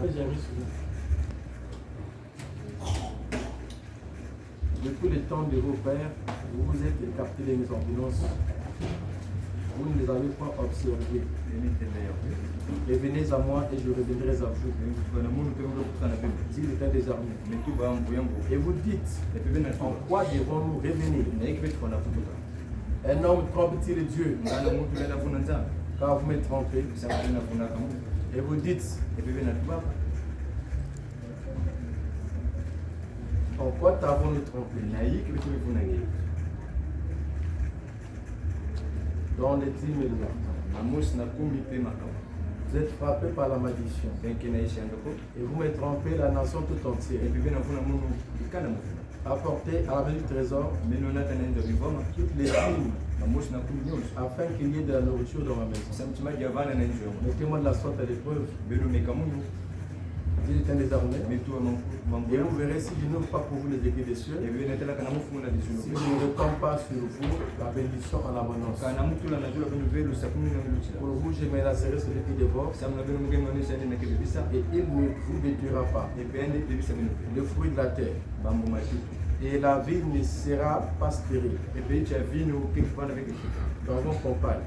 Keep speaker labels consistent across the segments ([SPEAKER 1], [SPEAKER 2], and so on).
[SPEAKER 1] Après, j'ai ri souvent. Depuis le temps de vos pères, vous vous êtes écartés de mes ordonnances. Vous ne les avez pas observées. Et venez à moi et je reviendrai à vous. Dit l'État des armées. Et vous dites, en quoi devons-nous revenir? Un homme trompe-t-il Dieu? Car vous me trompez. Et vous dites, en quoi t'avons-nous trompé? Dans les 10 000 ans. Vous êtes frappé par la malédiction. Et vous me trompez la nation tout entière. Apportez à la maison du trésor toutes les vignes afin qu'il y ait de la nourriture dans ma maison. Mettez-moi de la sorte à l'épreuve. Dit l'Éternel des armées. Et vous verrez si je n'ouvre pas pour vous les aiguilles des cieux. Si je ne retombe pas sur vous la bénédiction en abondance. Pour vous, je menacerai celui qui dévore. Et il ne vous détruira pas. Le fruit de la terre. Et la vie ne sera pas stérile. Dans vos campagnes.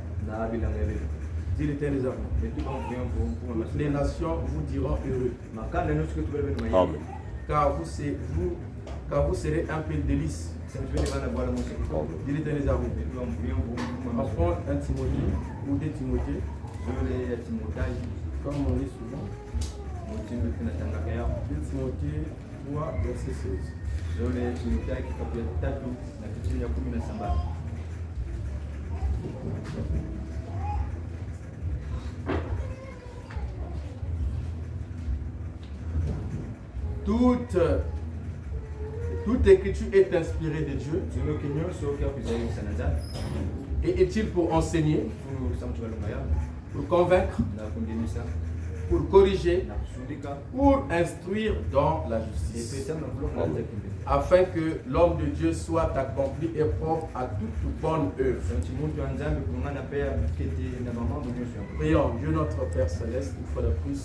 [SPEAKER 1] Dit l'Éternel des armées. Les nations vous diront heureux. Car vous serez un peu de délice. Dit l'Éternel des armées. Apprends un Timothée ou des Timothées. Comme on lit souvent. 2 Timothée 3, verset 16. Toute écriture est inspirée de Dieu et est-il pour enseigner, pour convaincre, pour corriger, pour instruire dans la justice, afin que l'homme de Dieu soit accompli et propre à toute bonne œuvre. Prions, Dieu notre Père Céleste, une fois de plus,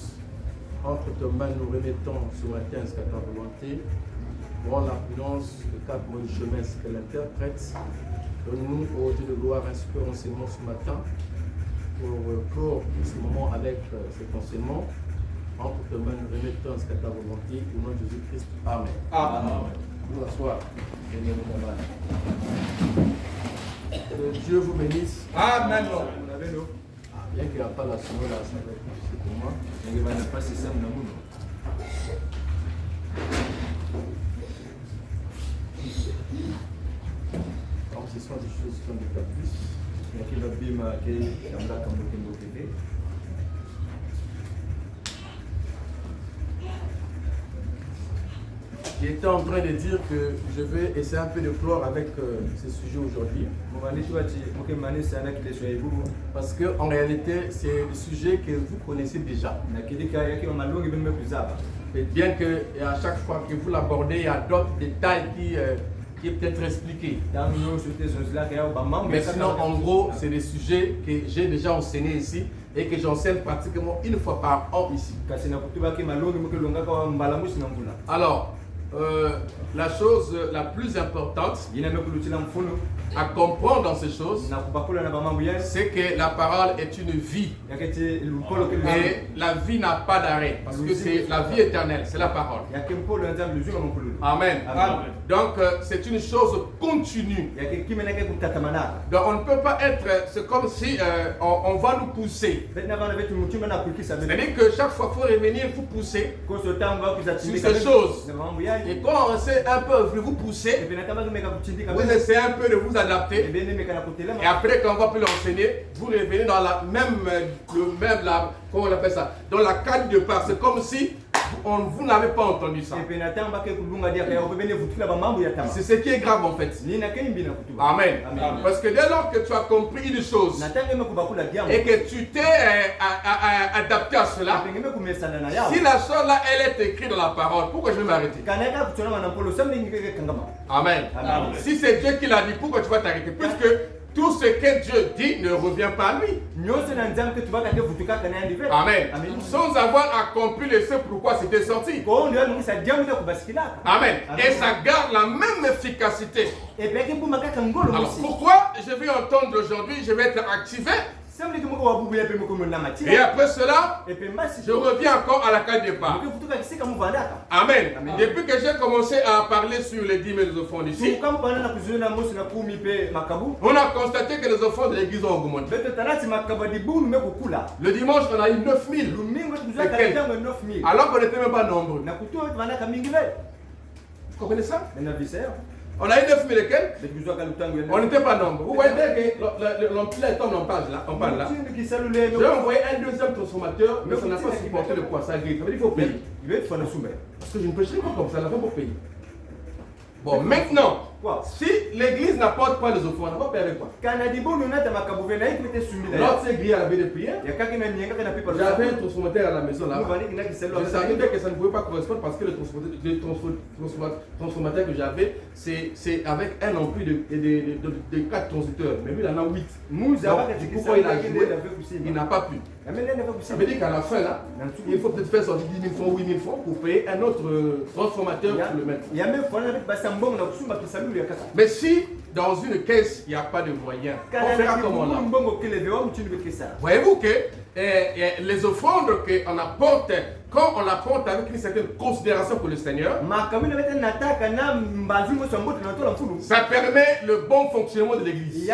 [SPEAKER 1] entre tes mains nous remettons ce matin ce qu'à ta volonté. Pour la prudence, le cap du chemin, ce qu'elle interprète. Donne-nous au Dieu de gloire un super enseignement ce matin pour ce moment avec cet enseignement. Entre tes mains nous remettons ce qu'à ta volonté. Au nom de Jésus-Christ. Amen. Amen. Vous asseoir. Que Dieu vous bénisse. Amen. Bien qu'il n'y a pas la soirée là, ça va être difficile pour moi. Donc ce sont des choses qui sont des caprices. J'étais en train de dire que je vais essayer un peu de clore avec ce sujet aujourd'hui. Parce qu'en réalité, c'est le sujet que vous connaissez déjà. Et bien que à chaque fois que vous l'abordez, il y a d'autres détails qui est peut-être expliqué. Mais sinon, en gros, c'est des sujets que j'ai déjà enseigné ici et que j'enseigne pratiquement une fois par an ici. Alors, la chose la plus importante à comprendre dans ces choses, c'est que la parole est une vie. Et la vie n'a pas d'arrêt. Parce que c'est la vie éternelle, c'est la parole. Amen. Donc, c'est une chose continue. Donc, on ne peut pas être, c'est comme si on va nous pousser. C'est-à-dire que chaque fois qu'il faut revenir, il faut pousser sur ces choses. Et quand on essaie un peu de vous pousser, vous essayez un peu de vous adapter. Et après, quand on va plus l'enseigner, vous revenez dans la même, comment on appelle ça, dans la canne de part. C'est comme si vous n'avez pas entendu ça. C'est ce qui est grave en fait. Amen. Parce que dès lors que tu as compris une chose et que tu t'es adapté à cela, si la chose là elle est écrite dans la parole, pourquoi je vais m'arrêter? Amen. Si c'est Dieu qui l'a dit, pourquoi tu vas t'arrêter? Puisque tout ce que Dieu dit ne revient pas à lui. Amen. Sans avoir accompli le ce pourquoi c'était sorti. Amen. Et ça garde la même efficacité. Alors pourquoi je vais entendre aujourd'hui, je vais être activé? Et après cela, je reviens encore à la case départ. Amen. Depuis que j'ai commencé à parler sur les 10 000 offrandes ici, on a constaté que les offrandes de l'église ont augmenté. Le dimanche, on a eu 9 000. Alors qu'on n'était même pas nombreux. Vous comprenez ça? On a eu 9 000 et quelques. On n'était pas nombreux. Vous voyez que l'empilage tombe en page là. On parle là. J'ai envoyé un deuxième transformateur, mais ça n'a pas supporté le poids. Ça grille. Ça veut dire qu'il faut payer. Parce que je ne pêcherai pas comme ça. La fin pour payer. Bon, maintenant, si l'église n'apporte pas les offrandes, on va payer avec quoi? L'autre s'est grillé à la veille de prière. J'avais un transformateur à la maison là. Je savais bien que ça ne pouvait pas correspondre parce que le transformateur que j'avais, c'est avec un ampli de 4 transistors. Mais lui, il en a 8. Donc, du coup, quand il a joué, il n'a pas pu. Ça veut dire qu'à la fin, là, il faut peut-être faire sortir 10 000 francs, 8 000 francs pour payer un autre transformateur pour le mettre. Mais si dans une caisse, il n'y a pas de moyens, on fera comment là? Voyez-vous que les offrandes qu'on apporte, quand on l'apporte avec une certaine considération pour le Seigneur, ça permet le bon fonctionnement de l'église.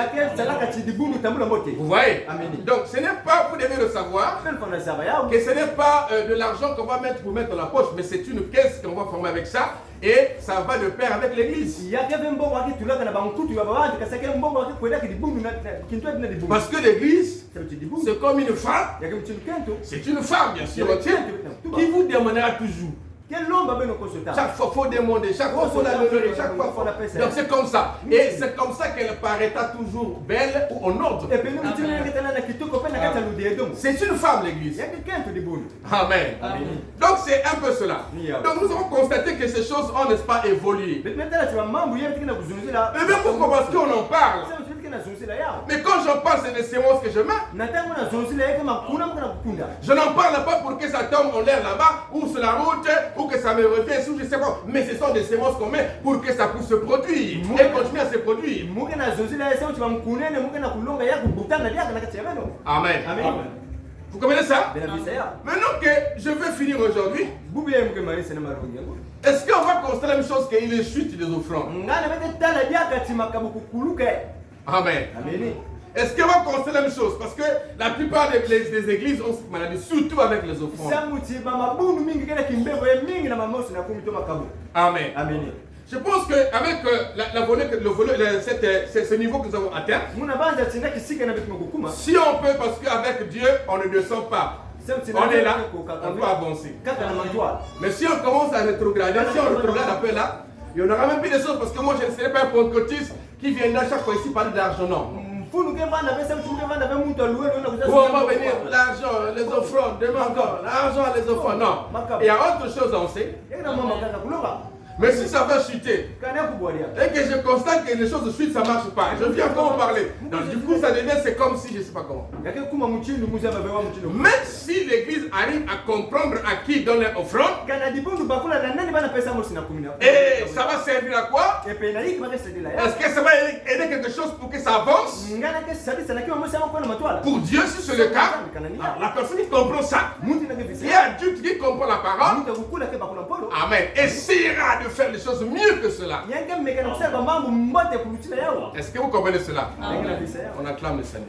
[SPEAKER 1] Vous voyez? Donc ce n'est pas, vous devez le savoir, que ce n'est pas de l'argent qu'on va mettre pour mettre dans la poche, mais c'est une caisse qu'on va former avec ça. Et ça va de pair avec l'église. Parce que l'église, c'est comme une femme. C'est une femme, bien sûr, qui vous demandera toujours. Chaque fois, il faut demander, chaque fois, il faut la lever, chaque fois, donc c'est comme ça. Et c'est comme ça qu'elle paraîtra toujours belle ou en ordre. C'est une femme, l'église. Amen. Donc c'est un peu cela. Donc nous avons constaté que ces choses ont, n'est-ce pas, évolué. Mais même pourquoi? Parce qu'on en parle. Mais quand j'en parle, c'est des séances que je mets. Je n'en parle pas pour que ça tombe en l'air là-bas, ou sur la route, ou que ça me revienne sous je sais quoi. Mais ce sont des séances qu'on met pour que ça puisse se produire et continuer à se produire. Amen. Vous comprenez ça? Maintenant que je veux finir aujourd'hui, est-ce qu'on va constater la même chose qu'il est chute des offrandes? Amen. Est-ce qu'on va constater la même chose? Parce que la plupart des églises ont cette maladie, surtout avec les offrandes. Amen. Je pense qu'avec ce niveau que nous avons atteint, si on peut, parce qu'avec Dieu, on ne descend pas. On est là, on peut avancer. Mais si on commence à rétrograder, si on rétrograde un peu là, il n'y aura même plus de choses parce que moi je ne serai pas un pentecôtiste qui viendra chaque fois ici parler d'argent, non. Où on va venir l'argent, les offrandes, demain encore, l'argent, les offrandes, non. Il y a autre chose à sait. Mais si ça va chuter, et que je constate que les choses chutent, ça ne marche pas, je viens encore en parler. Donc du coup, ça devient, c'est comme si, je ne sais pas comment. Même si l'église arrive à comprendre à qui donne l'offrande, et ça va servir à quoi? Est-ce que ça va aider quelque chose pour que ça avance? Pour Dieu, si c'est le cas, la personne qui comprend ça, il y a Dieu qui comprend la parole. Amen. Essayera de faire les choses mieux que cela. Est-ce que vous comprenez cela? On acclame le Seigneur.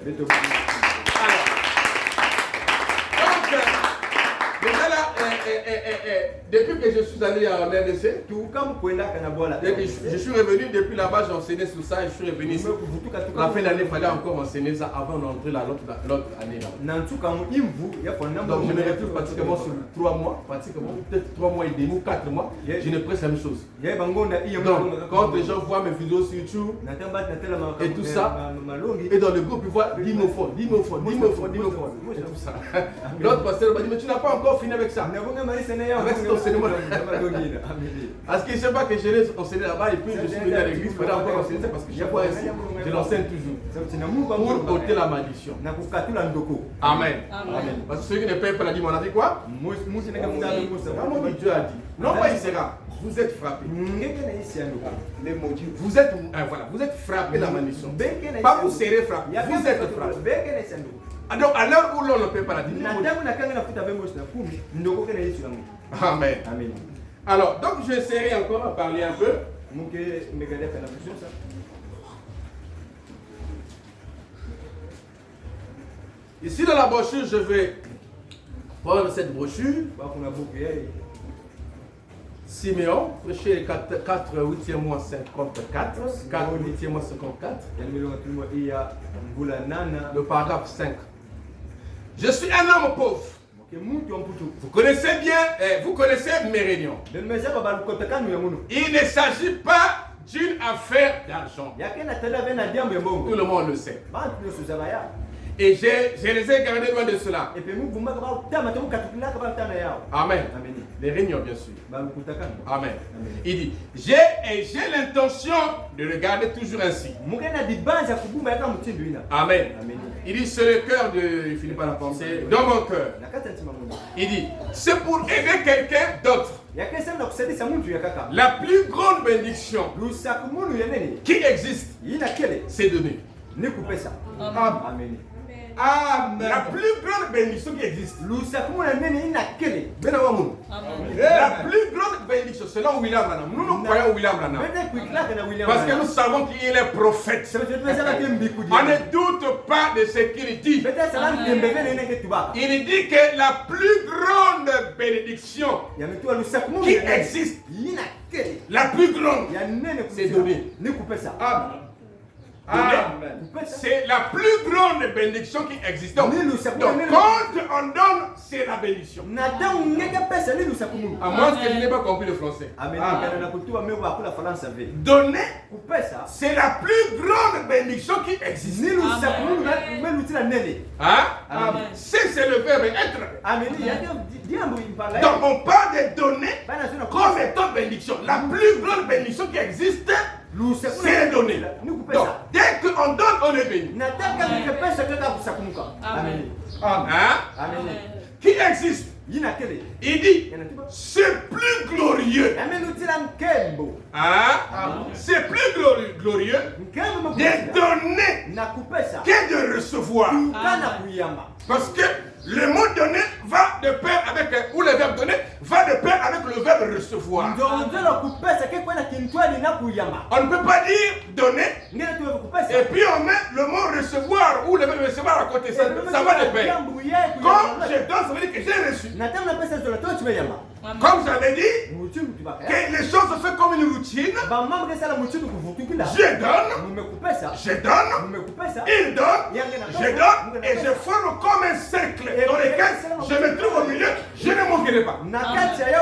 [SPEAKER 1] Alors, déjà là, depuis que je suis allé en RDC, je suis revenu depuis là-bas, j'ai enseigné sur ça et je suis revenu ici. La fin d'année, il fallait encore enseigner ça avant d'entrer l'autre année. Donc je me retrouve pratiquement sur 3 mois, pratiquement peut-être 3 mois et demi ou 4 mois, je ne presse la même chose. Donc quand les gens voient mes vidéos sur YouTube et tout ça, et dans le groupe ils voient 10 000 francs, 10 000 francs, 10 000 francs, 10 000 francs, et tout ça. L'autre pasteur m'a dit, mais tu n'as pas encore fini avec ça. Avec c'est enseignement. Parce que je ne sais pas que je l'ai enseigné là-bas et puis je suis venu à l'église pour encore enseigner ça parce que chaque fois ici, je l'enseigne toujours. Pour ôter la malédiction. Amen. Parce que ceux qui ne payent pas la dîme, on a dit quoi? Dieu a dit. Non, pas il sera. Vous êtes frappés. Les maudits. Vous êtes, voilà, vous êtes frappés la malédiction. Pas vous serez frappés. Vous êtes frappés. Donc, à l'heure où l'on ne paie pas la dîme. Amen. Alors, donc j'essaierai encore à parler un peu. Ici dans la brochure, je vais prendre cette brochure. Siméon, prêcher 4 8e mois 54, 4 8e mois 54, le paragraphe 5. Je suis un homme pauvre. Vous connaissez bien, vous connaissez mes réunions. Il ne s'agit pas d'une affaire d'argent. Tout le monde le sait. Et je les ai gardés loin de cela. Amen. Les réunions, bien sûr. Amen. Il dit, j'ai l'intention de le garder toujours ainsi. Amen. Il dit, c'est le cœur de, il finit par la pensée, dans mon cœur. Il dit, c'est pour aider quelqu'un d'autre. La plus grande bénédiction qui existe, c'est donner. Amen. La plus grande bénédiction qui existe. La plus grande bénédiction, selon William Branham. Nous croyons William Branham. Parce que nous savons qu'il est prophète. On ne doute pas de ce qu'il dit. Il dit que la plus grande bénédiction qui existe, la plus grande, c'est donner. C'est la plus grande bénédiction qui existe. Donc, quand on donne, c'est la bénédiction. À moins que je n'ai pas compris le français. Donner, c'est la plus grande bénédiction qui existe. C'est le verbe être. Donc on parle de donner comme étant bénédiction. La plus grande bénédiction qui existe, c'est donner. Donc, dès qu'on donne, on est béni. Amen. Qui existe? Il dit, c'est plus glorieux. C'est plus glorieux de donner que de recevoir. Parce que le mot donner va de pair avec, ou le verbe donner va de pair avec le verbe recevoir. On ne peut pas dire donner et puis on met le mot recevoir ou le verbe recevoir à côté. Ça va de pair. Quand je donne, ça veut dire que j'ai reçu. Comme j'avais dit, que les choses se font comme une routine. Je donne, il donne, je donne et je forme comme un cercle dans lequel je me trouve au milieu, je ne manquerai pas.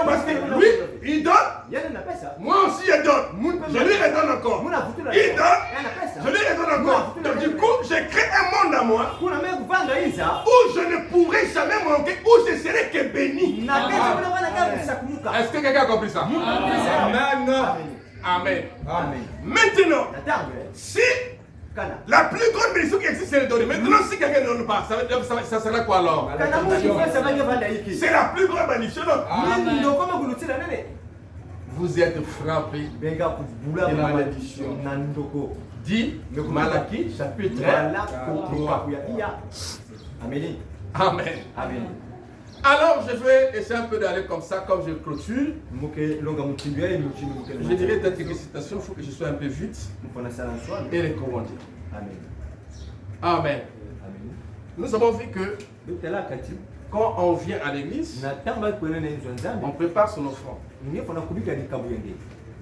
[SPEAKER 1] Parce que lui, il donne, moi aussi je donne, je lui redonne encore. Il donne, je lui redonne encore. Donc du coup, je crée un monde à moi où je ne pourrai jamais manquer, où je serai que béni. Est-ce que quelqu'un a compris ça? Amen. Maintenant, si la plus grande bénédiction qui existe, c'est le donner. Maintenant, si quelqu'un ne donne pas, ça sera quoi alors? C'est la plus grande bénédiction. Vous êtes frappés de la malédiction. Dit Malachie, chapitre 3. Amen. Alors, je vais essayer un peu d'aller comme ça, comme je clôture. Je dirais peut-être quelques citations, il faut que je sois un peu vite. Et les commenter. Amen. Nous avons vu que quand on vient à l'église, on prépare son offrande.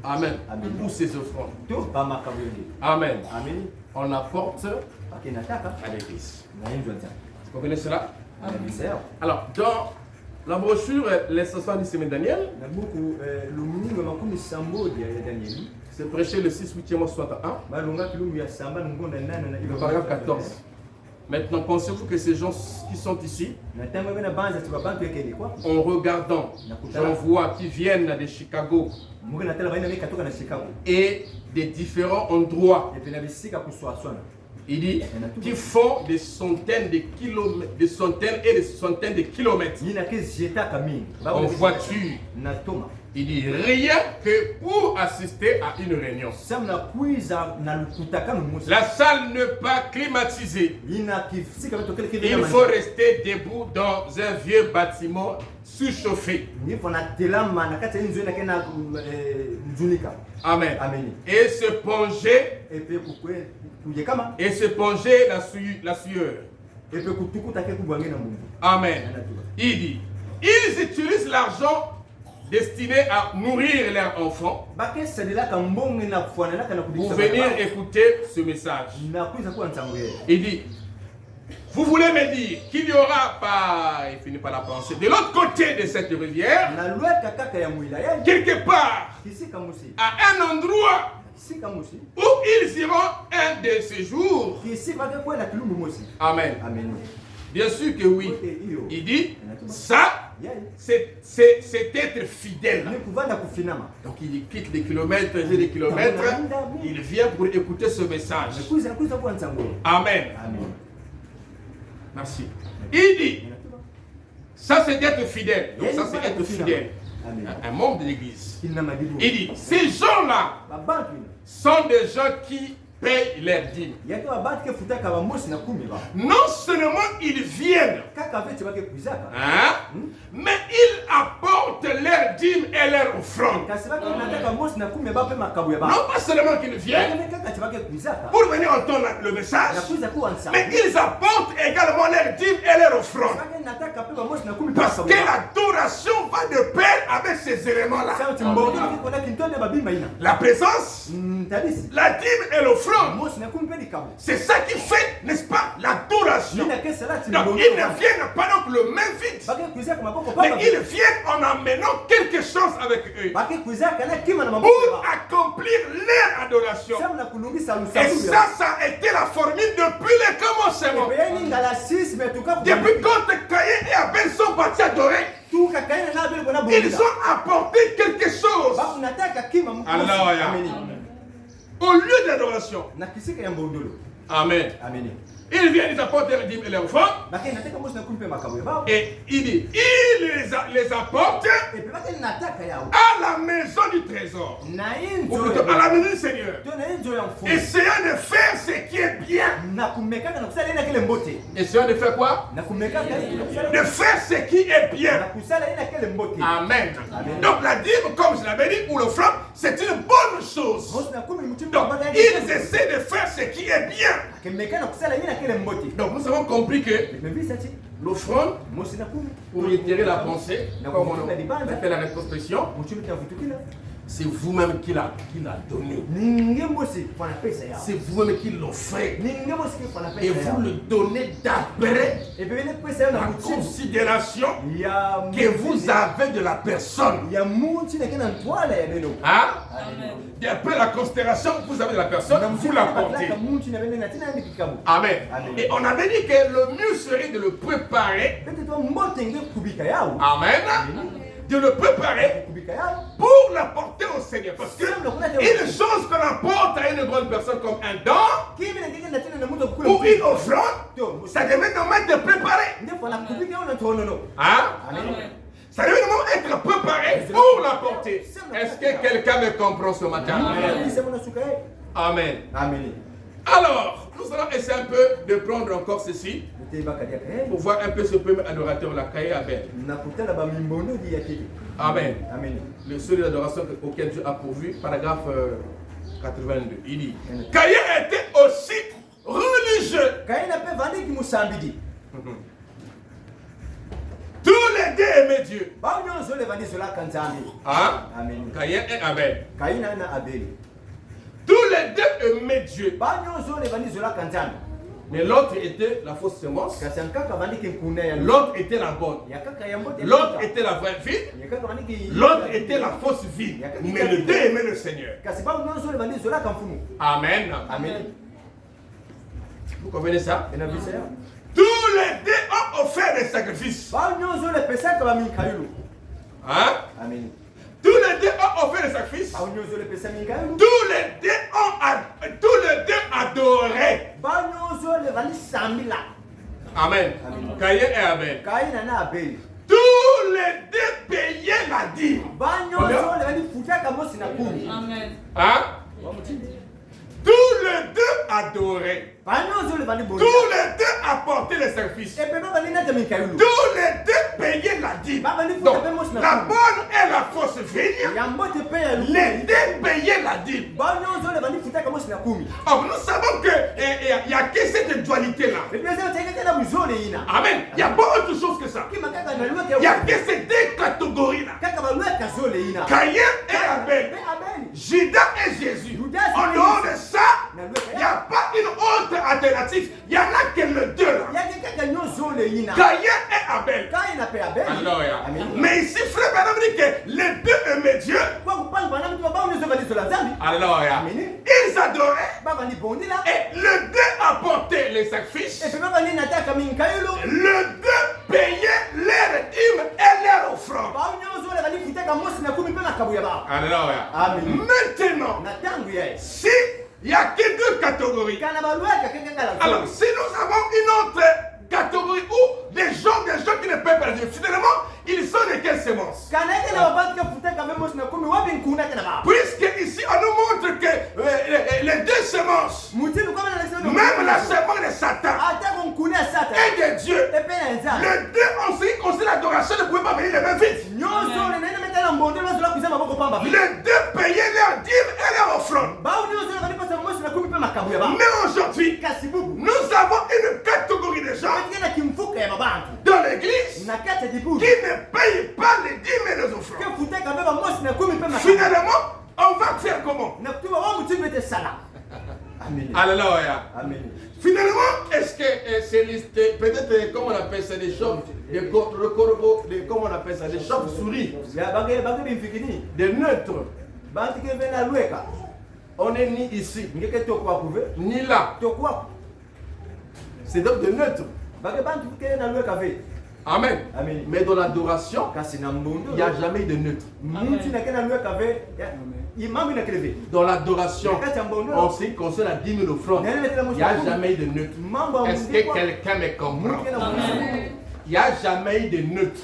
[SPEAKER 1] Amen. Pour ses offrandes. Amen. On apporte à l'église. Vous comprenez cela? Alors, dans la brochure, l'instruction du semaine Daniel, c'est prêché le 6 8e mois 61, le paragraphe 14. Maintenant, pensez-vous que ces gens qui sont ici, en regardant, j'en vois qui viennent de Chicago et des différents endroits, il dit, qui font des centaines de kilomètres, des centaines et des centaines de kilomètres en voiture. Il dit rien que pour assister à une réunion. La salle n'est pas climatisée. Il faut rester debout dans un vieux bâtiment surchauffé. Amen. Et se ponger la sueur. Amen. Il dit, ils utilisent l'argent destiné à nourrir leurs enfants pour venir écouter ce message. Il dit, vous voulez me dire qu'il n'y aura pas, il finit par la penser, de l'autre côté de cette rivière, quelque part, à un endroit où ils iront un de ces jours. Amen. Bien sûr que oui. Il dit, ça, c'est être fidèle. Donc il quitte des kilomètres et des kilomètres. Il vient pour écouter ce message. Amen. Merci. Il dit, ça c'est être fidèle. Donc ça c'est être fidèle. Un membre de l'église. Il dit, ces gens-là sont des gens qui payent leurs dîmes. Non seulement ils viennent, mais ils apportent leurs dîmes et leurs offrandes. Non pas seulement qu'ils viennent pour venir entendre le message, mais ils apportent également leurs dîmes et leurs offrandes. Parce que l'adoration va de pair avec ces éléments-là. La présence, la dîme et l'offrande. C'est ça qui fait, n'est-ce pas, l'adoration. Donc ils ne viennent pas donc le même vide, mais ils viennent en amenant quelque chose avec eux pour accomplir leur adoration. Et ça a été la formule depuis le commencement. Depuis quand Caïn et Abel sont partis adorer, ils ont apporté quelque chose. Alléluia. Au lieu d'adoration. Amen. Ils viennent, ils apportent les dîmes et les offrandes. Et il dit, il les apporte à la maison du trésor. Ou plutôt à la maison du Seigneur. Essayant de faire ce qui est bien. Essayant de faire quoi? De faire ce qui est bien. Amen. Donc la dîme, comme je l'avais dit, ou l'offrande, c'est une bonne chose. Donc ils essaient de faire ce qui est bien. Donc nous avons compris que l'offrande, pour réitérer la pensée, comme on a fait la rétrospection, c'est vous-même qui l'a donné. C'est vous-même qui l'offrez. Et vous le donnez d'après la considération que vous avez de la personne. D'après la considération que vous avez de la personne, vous l'apportez. Amen. Et on avait dit que le mieux serait de le préparer. Amen. De le préparer pour l'apporter au Seigneur. Parce que une chose qu'on apporte à une grande personne comme un don ou une offrande, ça devait normalement être préparé. Ça devait normalement être préparé pour l'apporter. Est-ce que quelqu'un me comprend ce matin? Amen. Alors, nous allons essayer un peu de prendre encore ceci pour voir un peu ce premier adorateur, la Caïn Abel. Amen. Le seul adoration auquel Dieu a pourvu, paragraphe 82. Il dit, Caïn était aussi religieux. Tous les deux aimaient Dieu. Caïn et Abel. Tous les deux aimaient Dieu. Mais l'autre était la fausse semence. L'autre était la bonne. L'autre était la vraie vie. L'autre était la fausse vie. Mais les deux aimaient le Seigneur. Amen. Vous comprenez ça?
[SPEAKER 2] Et
[SPEAKER 1] tous les deux ont offert des sacrifices.
[SPEAKER 2] Hein?
[SPEAKER 1] Amen. Tous les deux ont offert des sacrifices. Tous les deux adoré. Amen. Caïn et Abel. Tous les deux payaient la dîme.
[SPEAKER 3] Amen.
[SPEAKER 1] Hein? Tous les deux adoraient. Tous les deux apportaient les sacrifices. Tous les deux payaient la dîme. Donc, la bonne et la fausse vigne, les deux payaient la dîme. Or, nous savons qu'il n'y a que cette dualité-là. Amen. Il y a pas autre chose que ça. Il n'y a que ces deux catégories-là. Caïn et Abel. Judas et Jésus. En dehors de ça, il n'y a pas une autre alternative. Il n'y en a que les deux là. Caïn et Abel. Alléluia. Mais ici, frère Branham dit que les deux aimaient Dieu. Alléluia. Ils adoraient. Et les deux apportaient les sacrifices. Les deux payaient leurs dîmes et leurs offrandes. Alléluia. Maintenant, si il n'y a que deux catégories. Alors, si nous avons une autre catégorie où des gens qui ne peuvent pas Dieu, finalement, ils sont de quelle sémence? Puisque ici, on nous montre que les deux sémences, même la sémence de Satan et de Dieu, les deux, en ce qui concerne l'adoration, ne pouvaient pas venir les mêmes vite. Les deux payaient leurs dîmes et leurs offrandes. Mais aujourd'hui, nous avons une catégorie de gens dans l'église qui ne payent pas les dîmes et les offrandes. Finalement, on va faire comment? Alléluia. Finalement, est-ce que c'est peut-être, comment on appelle ça, des chauves, le corbeau, comment on appelle ça, des chauves-souris, des neutres. On n'est ni ici, ni là. C'est donc des neutres. Amen. Mais dans l'adoration, il n'y a jamais de neutre. Dans l'adoration, en ce qui concerne la dîme et l'offrande, il n'y a jamais de neutre. Est-ce que quelqu'un me comprend? Il n'y a jamais de neutre.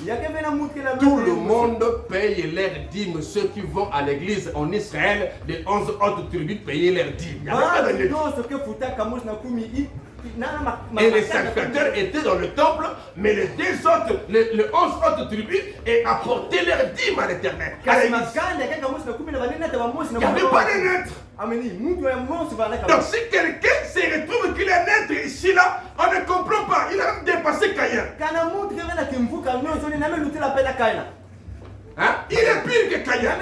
[SPEAKER 1] Tout le monde paye leurs dîmes. Ceux qui vont à l'église en Israël, les 11 autres tribus payaient leurs dîmes. Il n'y avait pas de neutre. Et les sacrificateurs étaient dans le temple, mais les 11 autres tribus apportaient leurs dîmes à l'Éternel. Il n'y avait pas de neutre. Donc si quelqu'un se retrouve qu'il est neutre ici là, on ne comprend pas. Il a même dépassé Caïn. Hein? Il est pire que Caïn. Et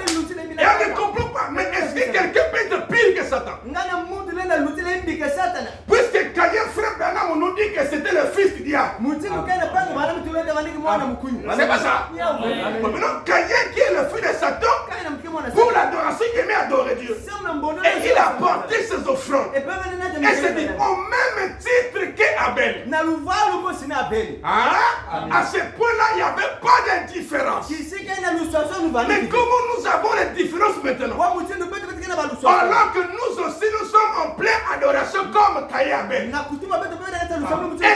[SPEAKER 1] on ne comprend pas. Mais est-ce que quelqu'un peut être pire que Satan? Puisque Caïn, frère Branham, nous dit que c'était le fils du diable. C'est pas ça. Maintenant, Caïn qui est le fils de Satan, pour l'adoration, il aimait adorer Dieu. Et il a porté ses offrandes. Et c'est dit au même titre qu'Abel. À ce point-là, il n'y avait pas de différence. Mais comment nous avons les différences maintenant? Alors que nous aussi, nous sommes en pleine adoration comme Caïn et Abel. Et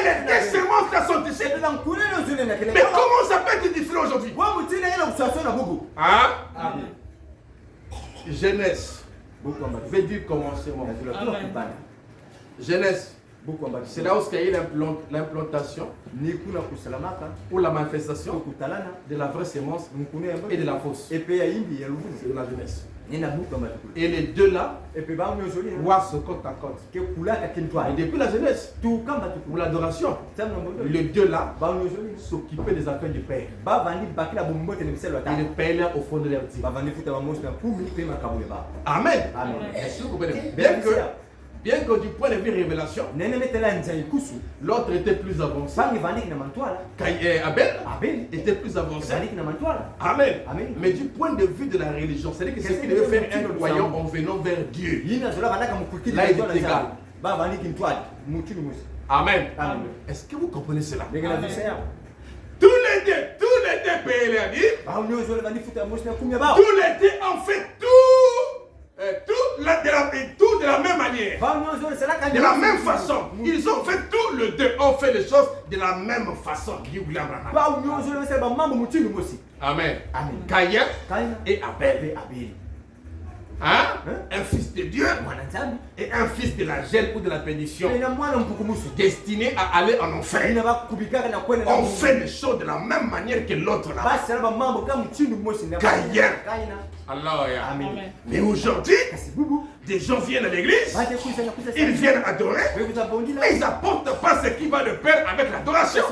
[SPEAKER 1] les deux semences là sont ici. Mais comment ça peut être différent aujourd'hui? Genèse veut dire commencement. Genèse, c'est là où il y a l'implantation ou la manifestation de la vraie sémence et de la fausse. C'est de la jeunesse. Et les deux là voient ce côte à côte. Et depuis la jeunesse ou l'adoration, les deux là s'occupaient des affaires du Père. Ils payaient au fond de leur dîme. Amen. Est-ce que vous comprenez? Bien que du point de vue révélation, l'autre était plus avancé. Abel était plus avancé. Amen. Mais du point de vue de la religion, c'est-à-dire que c'est ce qu'il devait faire un croyant en venant vers Dieu. Là, il est égal. Amen.
[SPEAKER 2] Amen.
[SPEAKER 1] Est-ce que vous comprenez cela?
[SPEAKER 2] Amen.
[SPEAKER 1] Tous les deux pays les dit. Tous les deux ont fait tout de la même manière. De la même façon. Ils ont fait tout les deux. Ont fait les choses de la même façon. Amen. Caïn et Abel. Hein? Un fils de Dieu et un fils de la gêne ou de la pénition, destiné à aller en enfer. On fait les choses de la même manière que l'autre là. Caïn. Alors, mais aujourd'hui, des gens viennent à l'église, ils viennent adorer, mais ils n'apportent pas ce qui va de pair avec l'adoration.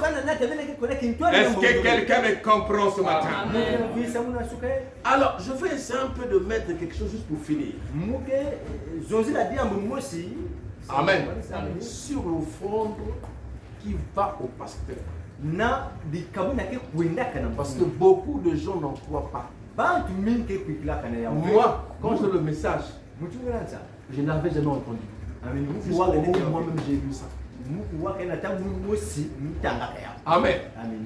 [SPEAKER 1] Est-ce que quelqu'un me comprend ce matin? Alors, je vais essayer un peu de mettre quelque chose juste pour finir. Amen. Sur l'offrande qui va au pasteur. Parce que beaucoup de gens n'en croient pas. Moi, quand j'ai le message, je n'avais jamais entendu. Moi-même, j'ai vu ça. Amen.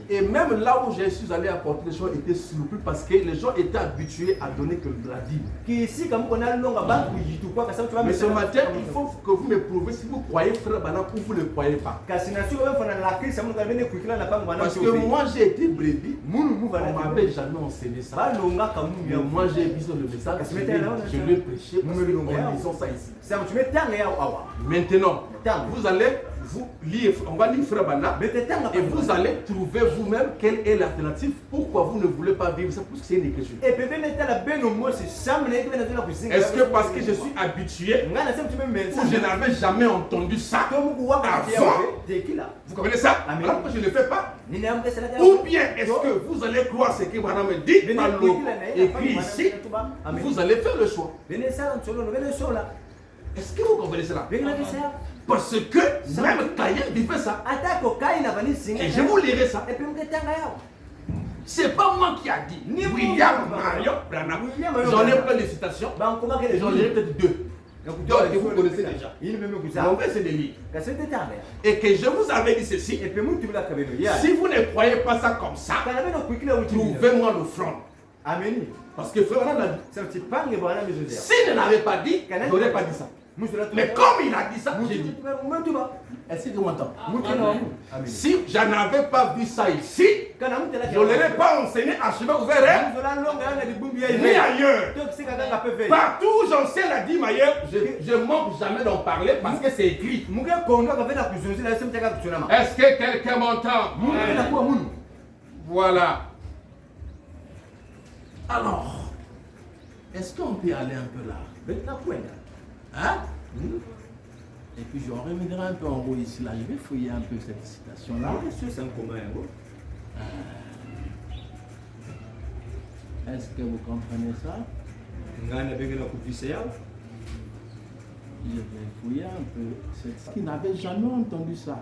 [SPEAKER 1] Et même là où je suis allé apporter, les gens étaient surpris parce que les gens étaient habitués à donner que de la dîme. Mais ce matin, il faut que vous me prouvez si vous croyez frère Bana ou vous ne le croyez pas. Parce que moi j'ai été brebis, on ne m'avait jamais enseigné ça. Mais moi j'ai vu sur le message, je l'ai prêché parce qu'ils sont ça ici. Maintenant, vous allez vous lire, on va lire frère Bana et vous allez trouver vous-même quelle est l'alternative. Pourquoi vous ne voulez pas vivre ça? Parce que c'est une écriture. Est-ce que parce que je suis habitué ou je n'avais jamais entendu ça avant? Vous comprenez ça? Alors que je ne le fais pas. Ou bien est-ce que vous allez croire ce que Bana me dit par écrit ici? Vous allez faire le choix. Est-ce que vous comprenez cela? Parce que même Caïn vivait ça. Et je vous lirai ça. C'est pas moi qui a dit. William Marion Branham. J'en ai plein de citations. J'en ai peut-être deux. Donc que vous connaissez déjà. On va essayer de lire. Et que je vous avais dit ceci. Si vous ne croyez pas ça comme ça, trouvez-moi l'offrande. Amen. Parce que frère Branham a dit. S'il ne l'avait pas dit, je n'aurais pas dit ça. Mais comme il a dit ça, j'ai dit. Est-ce que tu m'entends? Si je n'avais pas vu ça ici, je ne l'aurais pas enseigné à chemin ouvert, ni ailleurs. Partout où j'enseigne la dîme ailleurs, je ne manque jamais d'en parler parce que c'est écrit. Est-ce que quelqu'un m'entend? Voilà. Alors, est-ce qu'on peut aller un peu là? Hein? Et puis je reviendrai un peu en haut ici là. Je vais fouiller un peu cette citation-là. Est-ce que vous comprenez ça? Je vais fouiller un peu. C'est qui n'avait jamais entendu ça.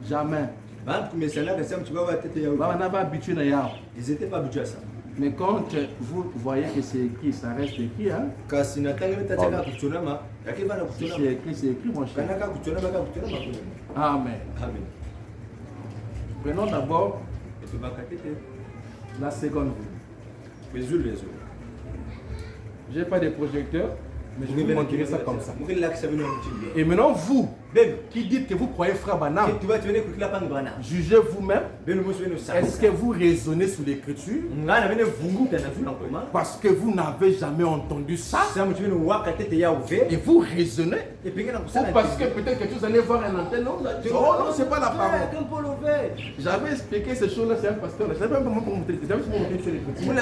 [SPEAKER 1] Jamais. On n'avait habitué d'ailleurs. Ils n'étaient pas habitués à ça. Mais quand vous voyez que c'est écrit, ça reste écrit, hein? Si c'est écrit, mon cher. Amen. Prenons d'abord la seconde vue. Je n'ai pas de projecteur, mais je vais vous montrer ça comme ça. Et maintenant, vous, qui dites que vous croyez frère Branham, jugez vous-même. Est-ce que vous raisonnez sur l'écriture? Parce que vous n'avez jamais entendu ça. Et vous raisonnez. Ou parce que peut-être que vous allez voir un antenne. Non, non, c'est pas la parole. J'avais expliqué ces choses-là, c'est un pasteur. Je ne savais pas comment vous montrer. J'avais montré sur l'écriture.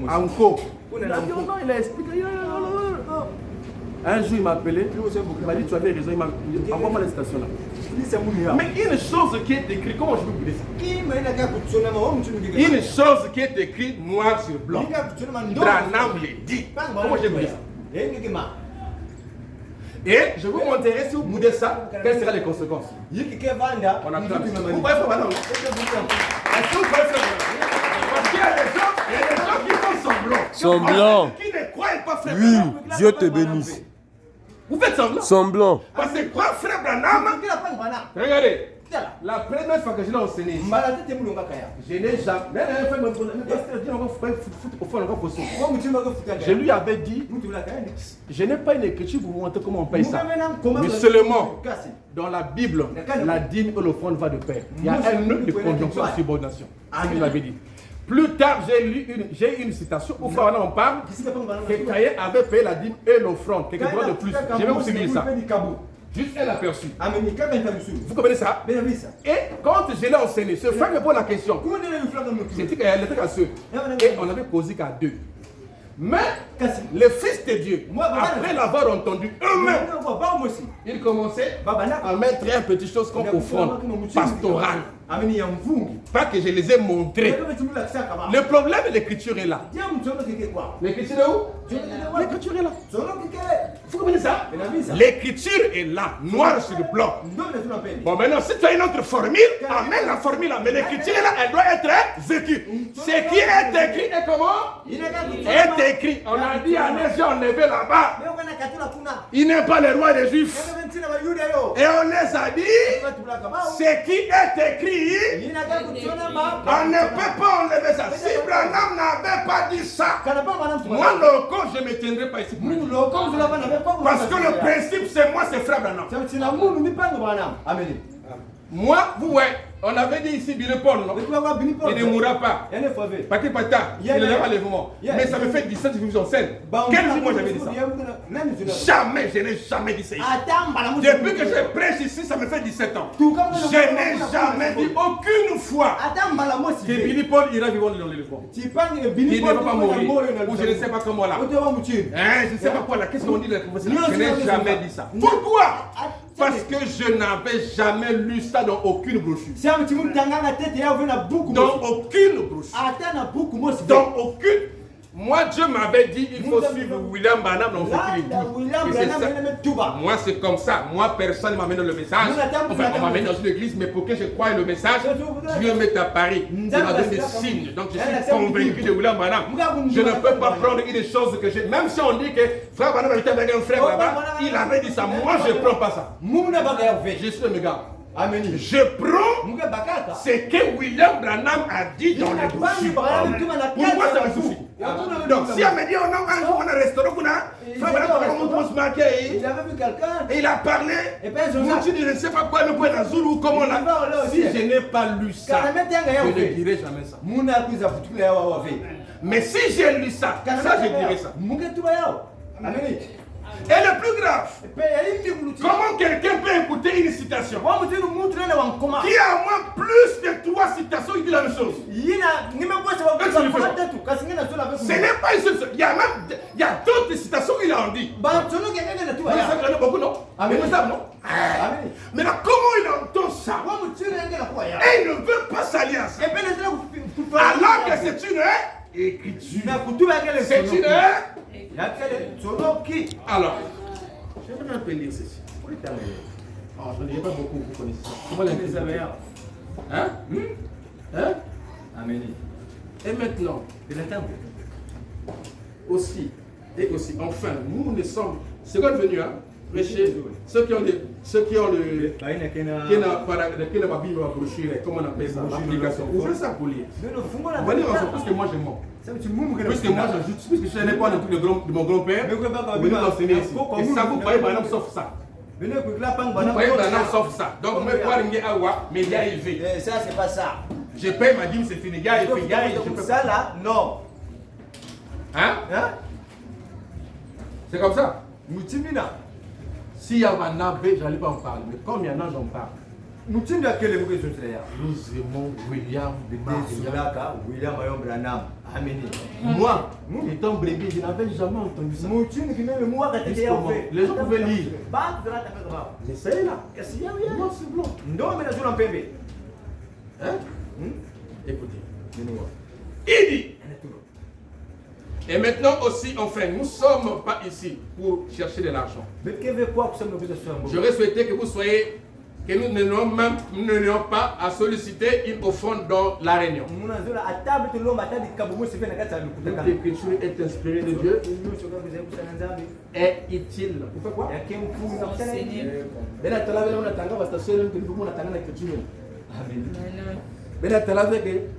[SPEAKER 1] Encore. Non, il a expliqué. Un jour, il m'a appelé, il m'a dit tu avais raison, il m'a dit envoie-moi la citation là. Mais une chose qui est écrite, comment je peux vous dire ça? Une chose qui est écrite noir sur blanc. Branham le dit. Comment je peux dire ça? Et je vous montrerai si vous boudez ça, quelles seront les conséquences. On a vous croyez pas maintenant? Est-ce que vous croyez ça? Parce qu'il y a des gens qui font semblant. Qui ne croient pas frère Branham.
[SPEAKER 3] Oui, Dieu te bénisse.
[SPEAKER 1] Vous faites semblant.
[SPEAKER 3] Semblant.
[SPEAKER 1] Parce que quoi, frère Branham, Regardez. La première fois que je l'ai enseigné, je n'ai jamais. Je lui avais dit, je n'ai pas une écriture pour vous montrer comment on paye ça. Mais seulement, dans la Bible, la dîme et l'offrande va de pair. Il y a un nœud de conjonction de subordination. Je l'avais dit. Plus tard, j'ai une citation où Frère on parle que Caïn avait payé la dîme et l'offrande. Quelques droits de plus. Je vais vous signer ça. Juste un aperçu. Vous comprenez ça? Et quand je l'ai enseigné, ce frère me pose la question. C'était qu'elle était à ceux. Et on avait posé qu'à deux. Mais les fils de Dieu, après l'avoir entendu eux-mêmes, ils commençaient à mettre un petit chose comme offrande pastorale. Pas que je les ai montrés. Le problème de l'écriture est là. L'écriture est où? L'écriture est là. Vous comprenez ça? L'écriture est là, noir sur le blanc. Bon, maintenant, si tu as une autre formule, amène la formule là. Mais l'écriture est là, elle doit être vécue. Ce qui est écrit est comment? Est écrit. On a dit à Nés, on levé là-bas. Il n'est pas le roi des Juifs. Et on les a dit, ce qui est écrit, on ne peut pas enlever ça. Si Branham n'avait pas dit ça, moi, loco, je ne me tiendrai pas ici. Parce que le principe, c'est moi, c'est Frère Branham. Moi, vous, ouais, on avait dit ici Billy Paul, non? Il ne mourra pas. Pati Pata, il n'a pas l'événement. Mais ça me fait 17 en scène. Quel jour moi j'avais dit ça? Jamais, je n'ai jamais dit ça ici. Depuis que je prêche ici, ça me fait 17 ans. Je n'ai jamais dit aucune fois que Billy Paul ira vivre dans l'éléphant. Il ne va pas mourir. Ou je ne sais pas comment là. Je ne sais pas quoi là. Qu'est-ce qu'on dit de la prophétie? Je n'ai jamais dit ça. Pourquoi? Parce que je n'avais jamais lu ça dans aucune brochure. Dans aucune brochure. Dans aucune. Moi, Dieu m'avait dit il faut suivre William Branham dans ce qu'il dit. Moi, c'est comme ça. Moi, personne ne m'amène le message. Enfin, on m'amène dans une église, mais pour que je croie le message, Dieu m'est apparu. Il m'a donné des signes. Donc, je suis convaincu de William Branham. Je ne peux pas prendre une chose que j'ai. Même si on dit que Frère Branham était avec un frère là-bas, il avait dit ça. Moi, je ne prends pas ça. Je suis le gars. Je prends ce que William Branham a dit dans les brochures. Pourquoi ça me suffit? Donc, si on me dit, oh non, un jour on a un restaurant, il avait vu quelqu'un, et il a parlé, je ne sais pas quoi, le point d'azul ou comment là. Si je n'ai pas lu ça, je ne dirai jamais ça. Mais si j'ai lu ça, ça je dirai ça. Et le plus grave, comment quelqu'un peut écouter une citation qui a au moins plus de 3 citations qui dit la même chose? Ce n'est pas une seule. Il y a d'autres citations qu'il a en dit. Vous savez beaucoup, non? Mais là, comment il entend ça? Et il ne veut pas s'allier à ça. Alors que c'est une écriture. C'est une alors, je vais un peu lire ceci. Je ne dirai pas beaucoup, vous connaissez ça. Comment les hein? Amen. Et maintenant, aussi, enfin, nous ne sommes, c'est quoi devenu, hein? Prêcher, ceux qui ont le, comment on appelle ça, l'application. Ouvrez ça pour lire. On va lire ensemble, parce que moi je mens. Puisque moi j'ajoute, puisque je n'ai pas le truc de mon grand-père, vous venez d'enseigner ici. Et ça, vous croyez Branham sauf ça. Vous croyez Branham sauf ça. Donc, moi, je crois que Awa, mais il y a élevé. Ça, c'est pas ça. Je paye ma dîme, c'est fini. Il y a élevé. Ça là, non. Hein? C'est comme ça. S'il y a un abbé, je n'allais pas en parler. Mais comme il y en a, j'en parle. Nous aimons William Branham. Amen. Moi, étant bébé, je n'avais jamais entendu ça. Les gens pouvaient lire. Mais c'est là. Non, c'est blanc. Hein? Écoutez. Il dit. Et maintenant aussi, enfin, nous ne sommes pas ici pour chercher de l'argent. J'aurais souhaité que vous soyez que nous n'ayons pas à solliciter une offrande dans la réunion. L'écriture est inspirée de Dieu, est utile. Vous faites quoi?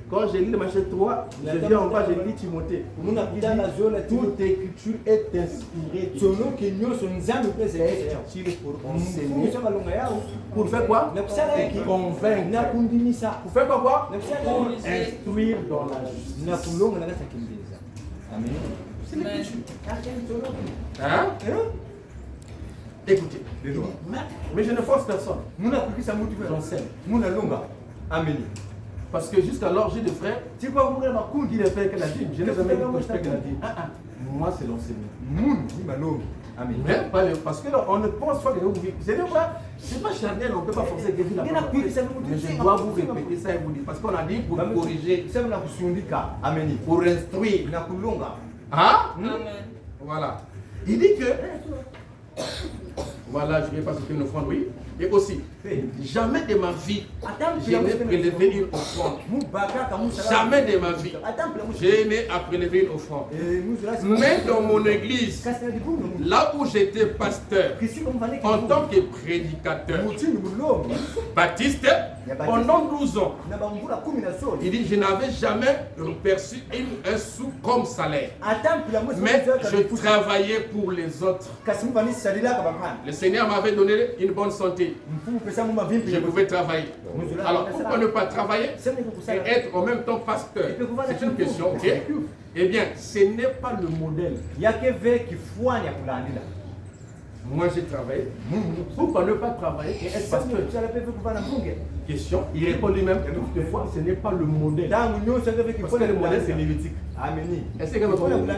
[SPEAKER 1] Quand je lis le marché 3, je viens en bas, je lis Timothée. Toute écriture est inspirée. C'est utile pour enseigner. Pour faire quoi? Convaincre. Pour faire quoi? Pour instruire dans la justice. Amen. C'est l'écriture. Hein? Écoutez. Mais je ne force personne. J'enseigne. Amen. Parce que jusqu'alors, j'ai des frères, tu vois, vous avez qui les fait qu'elle a dit. Je n'ai jamais vu que je fais qu'elle a dit. Moi, c'est l'enseignement. Amen. Parce qu'on ne pense pas que vous vivez. C'est pas charnel, on ne peut pas forcer quelqu'un à la parole. Mais je dois vous répéter ça et vous dire. Parce qu'on a dit pour corriger, Amen. Pour instruire. Hein? Voilà. Il dit que. Voilà, je vais passer une offrande, oui. Et aussi, jamais de ma vie, je n'ai prélevé une offrande. Jamais de ma vie, je n'ai à prélever une offrande. Mais dans mon église, là où j'étais pasteur, en tant que prédicateur, baptiste, pendant 12 ans, il dit, je n'avais jamais perçu un sou comme salaire. Mais je travaillais pour les autres. Le Seigneur m'avait donné une bonne santé. Je pouvais travailler. Alors pourquoi ne pas travailler et être en même temps pasteur? C'est une question, ok? Eh bien, ce n'est pas le modèle. Moi j'ai travaillé. Pourquoi ne pas travailler et être pasteur? Question, il répond lui-même, toutefois, ce n'est pas le modèle. Parce que le modèle c'est Lévitique. Est-ce que vous comprenez?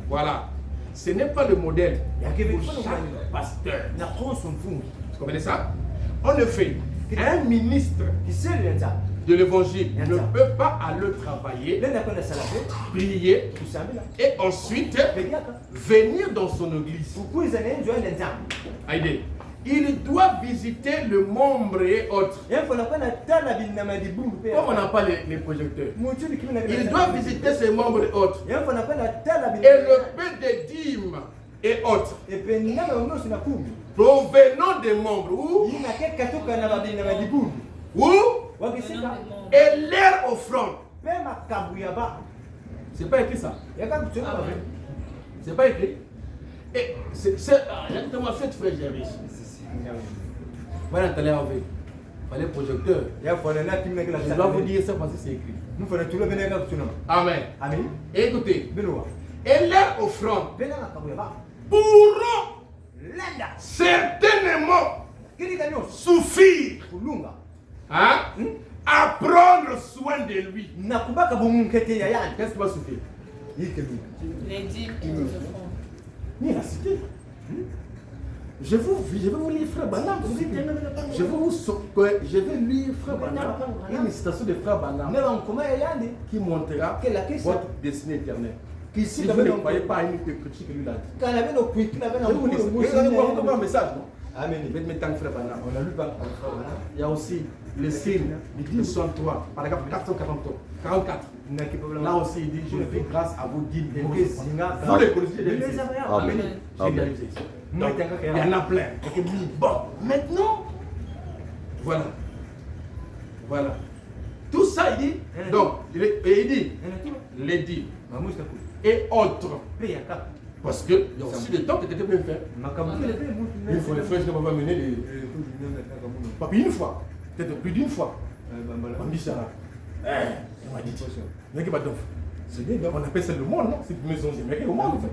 [SPEAKER 1] Voilà. Ce n'est pas le modèle pour chaque pasteur. Vous comprenez ça? En effet, un ministre de l'évangile ne peut pas aller travailler, prier et ensuite venir dans son église. Il doit visiter le membre et autres. Comme on n'a pas les projecteurs, il doit visiter ses membres et autres. Et le peu de dîmes et autres provenant des membres et leur offrande. C'est pas écrit ça. C'est pas écrit. Et c'est exactement cette frère Jérémy. Voilà, t'allais avec les projecteurs. Je dois vous dire ça parce que c'est écrit. Amen. Écoutez, et leur offrande pourront certainement suffire à prendre soin de lui. Qu'est-ce qui va suffire?
[SPEAKER 2] Les dîmes et les offrandes.
[SPEAKER 1] Il a cité. Je vais vous lire Frère Branham. Je vais lire Frère Branham. Une citation de Frère Branham qui montrera votre destinée éternelle. Si vous ne croyez pas à une écriture que lui l'a dit. Je vais vous lire. Vous allez voir un message, non? Amen. Il y a aussi le signe du 63, paragraphe 444. Là aussi, il dit, je fais grâce à vos guides. Vous les connaissez. Amen. Donc, il y en a plein. Bon, maintenant, voilà. Tout ça, il dit, donc, il dit, les dits et autres. Parce qu'il y a aussi des temps que tu étais bien fait. Il faut les frères, je ne peux pas mener les. Pas plus une fois, peut-être plus d'une fois. On dit ça. On m'a dit, il n'y a pas d'offre. On appelle ça le monde, non? C'est une maison, c'est le monde, en fait.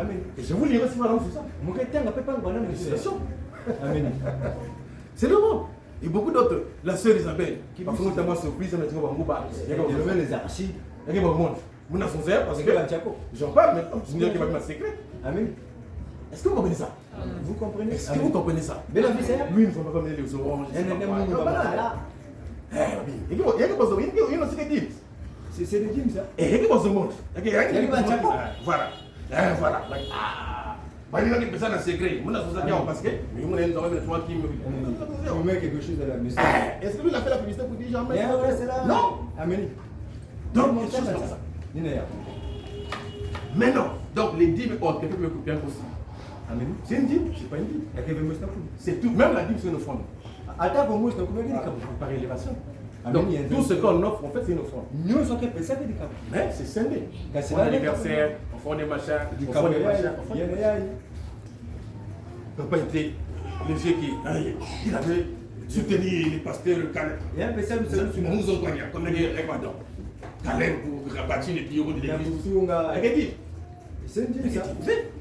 [SPEAKER 1] Amen. Et je vous lirai aussi par exemple sur ça. Amen. C'est le monde. Et beaucoup d'autres. La sœur Isabelle, qui parfois notamment surprise, elle m'a dit, on va les archives. Il y a un monde. Vous n'avez pas parce que j'en parle maintenant. Je ne dis pas ma secret. Amen. Est-ce que vous comprenez ça? Vous comprenez? Est-ce que vous comprenez ça? Lui, il ne faut pas mener les oranges. Il y a des dîmes. C'est des dîmes, ça. Et il y a des monde. Voilà. Voilà. Il y a des personnes en secret. Parce que il y a
[SPEAKER 2] quelque chose à la maison.
[SPEAKER 1] Est-ce que lui a fait la publicité pour dire jamais?
[SPEAKER 2] Non. Amen.
[SPEAKER 1] Donc, il y a des choses comme ça. Mais non. Donc, les dîmes, quelqu'un peut me couper un aussi.
[SPEAKER 2] Amen.
[SPEAKER 1] C'est une dîme? C'est pas une dîme. C'est tout. Même la dîme, c'est une offrande. Par élévation. Donc, tout ce qu'on offre, en fait, c'est une offrande. Mais c'est scindé. On fait l'anniversaire, on fait des machins, on fait des machins. Papa était le vieux qui il avait soutenu les pasteurs Caleb. Nous avons gagné, comme les Rébadons. Caleb pour bâtir les bureaux de l'église. C'est une ça.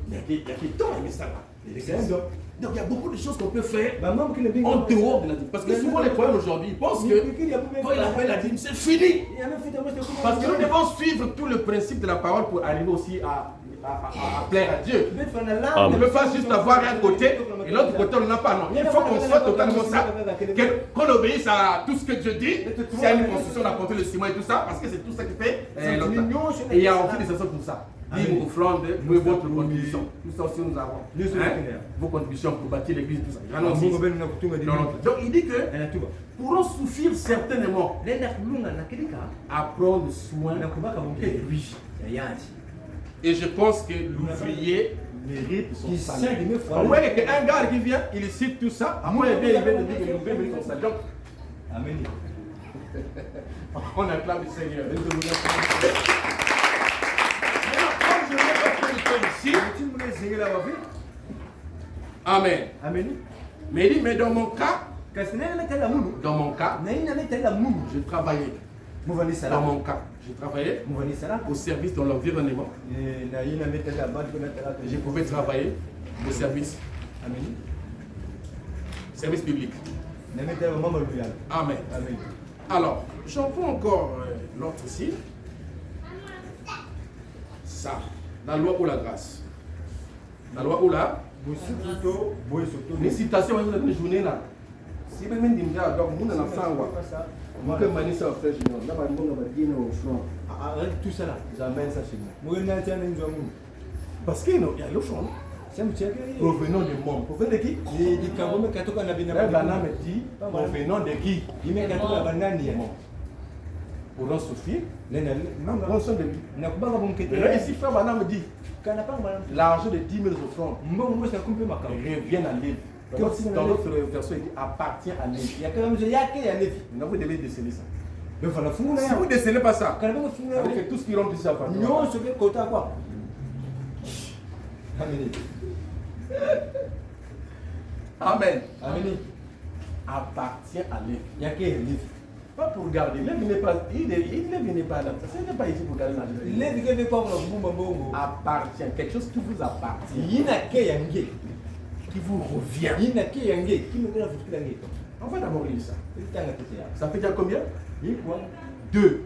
[SPEAKER 1] Il y a qui temps, mais ça va. Donc il y a beaucoup de choses qu'on peut faire en dehors de la dîme. Parce que souvent les problèmes aujourd'hui, ils pensent que quand il appelle la dîme, c'est fini. Parce que nous devons suivre tout le principe de la parole pour arriver aussi à plaire à Dieu. On ne peut pas juste avoir un côté et l'autre côté on n'en a pas. Non, il faut qu'on soit totalement ça, qu'on obéisse à tout ce que Dieu dit. S'il y a une construction d'apporter le ciment et tout ça, parce que c'est tout ça qui fait. Et il y a aussi des choses comme ça. Dîme, offrande, votre contribution. Tout ça aussi nous avons. Vos contributions pour bâtir l'église, tout ça. Donc il dit que pourront souffrir certainement à prendre soin de lui. Et je pense que l'ouvrier mérite son salaire. Vous voyez qu'un gars qui vient, il cite tout ça. Moi, il vient de dire que l'ouvrier mérite son salaire. Amen. On acclame le Seigneur. Ici. Amen. Amen. Mais il dit, mais dans mon cas, je travaillais. Dans mon cas, j'ai travaillé au service dans l'environnement. Je pouvais travailler au service. Amen. Service public. Amen. Alors, j'en prends encore l'autre ici. Ça, la loi ou la grâce. La loi ou la les citations, vous avez une journée là. Si vous avez une journée, donc vous n'avez pas vous pouvez manier ça au frère Junior. Là, vous avez dit au front. Tout ça là, j'amène ça chez moi. Parce qu'il y a l'offrande. Provenant de moi. Provenant de qui? Bana me dit, provenant de qui? Pour en souffrir, on s'en de lui. Là, ici, frère Bana me dit, l'argent de 10 000 offrandes revient à Lévi. Dans notre version, il dit appartient à Lévi. Donc vous devez déceler ça. Si vous ne décelez pas ça, avec tout ce qui rentre ici appartient. Amen. Amen. Appartient à Lévi. Pas pour garder. Lévi n'est pas, il n'est pas là. Ce n'est pas ici pour garder l'argent. Appartient. Quelque chose qui vous appartient. Qui vous revient. On va d'abord lire ça. Ça fait déjà combien? 2.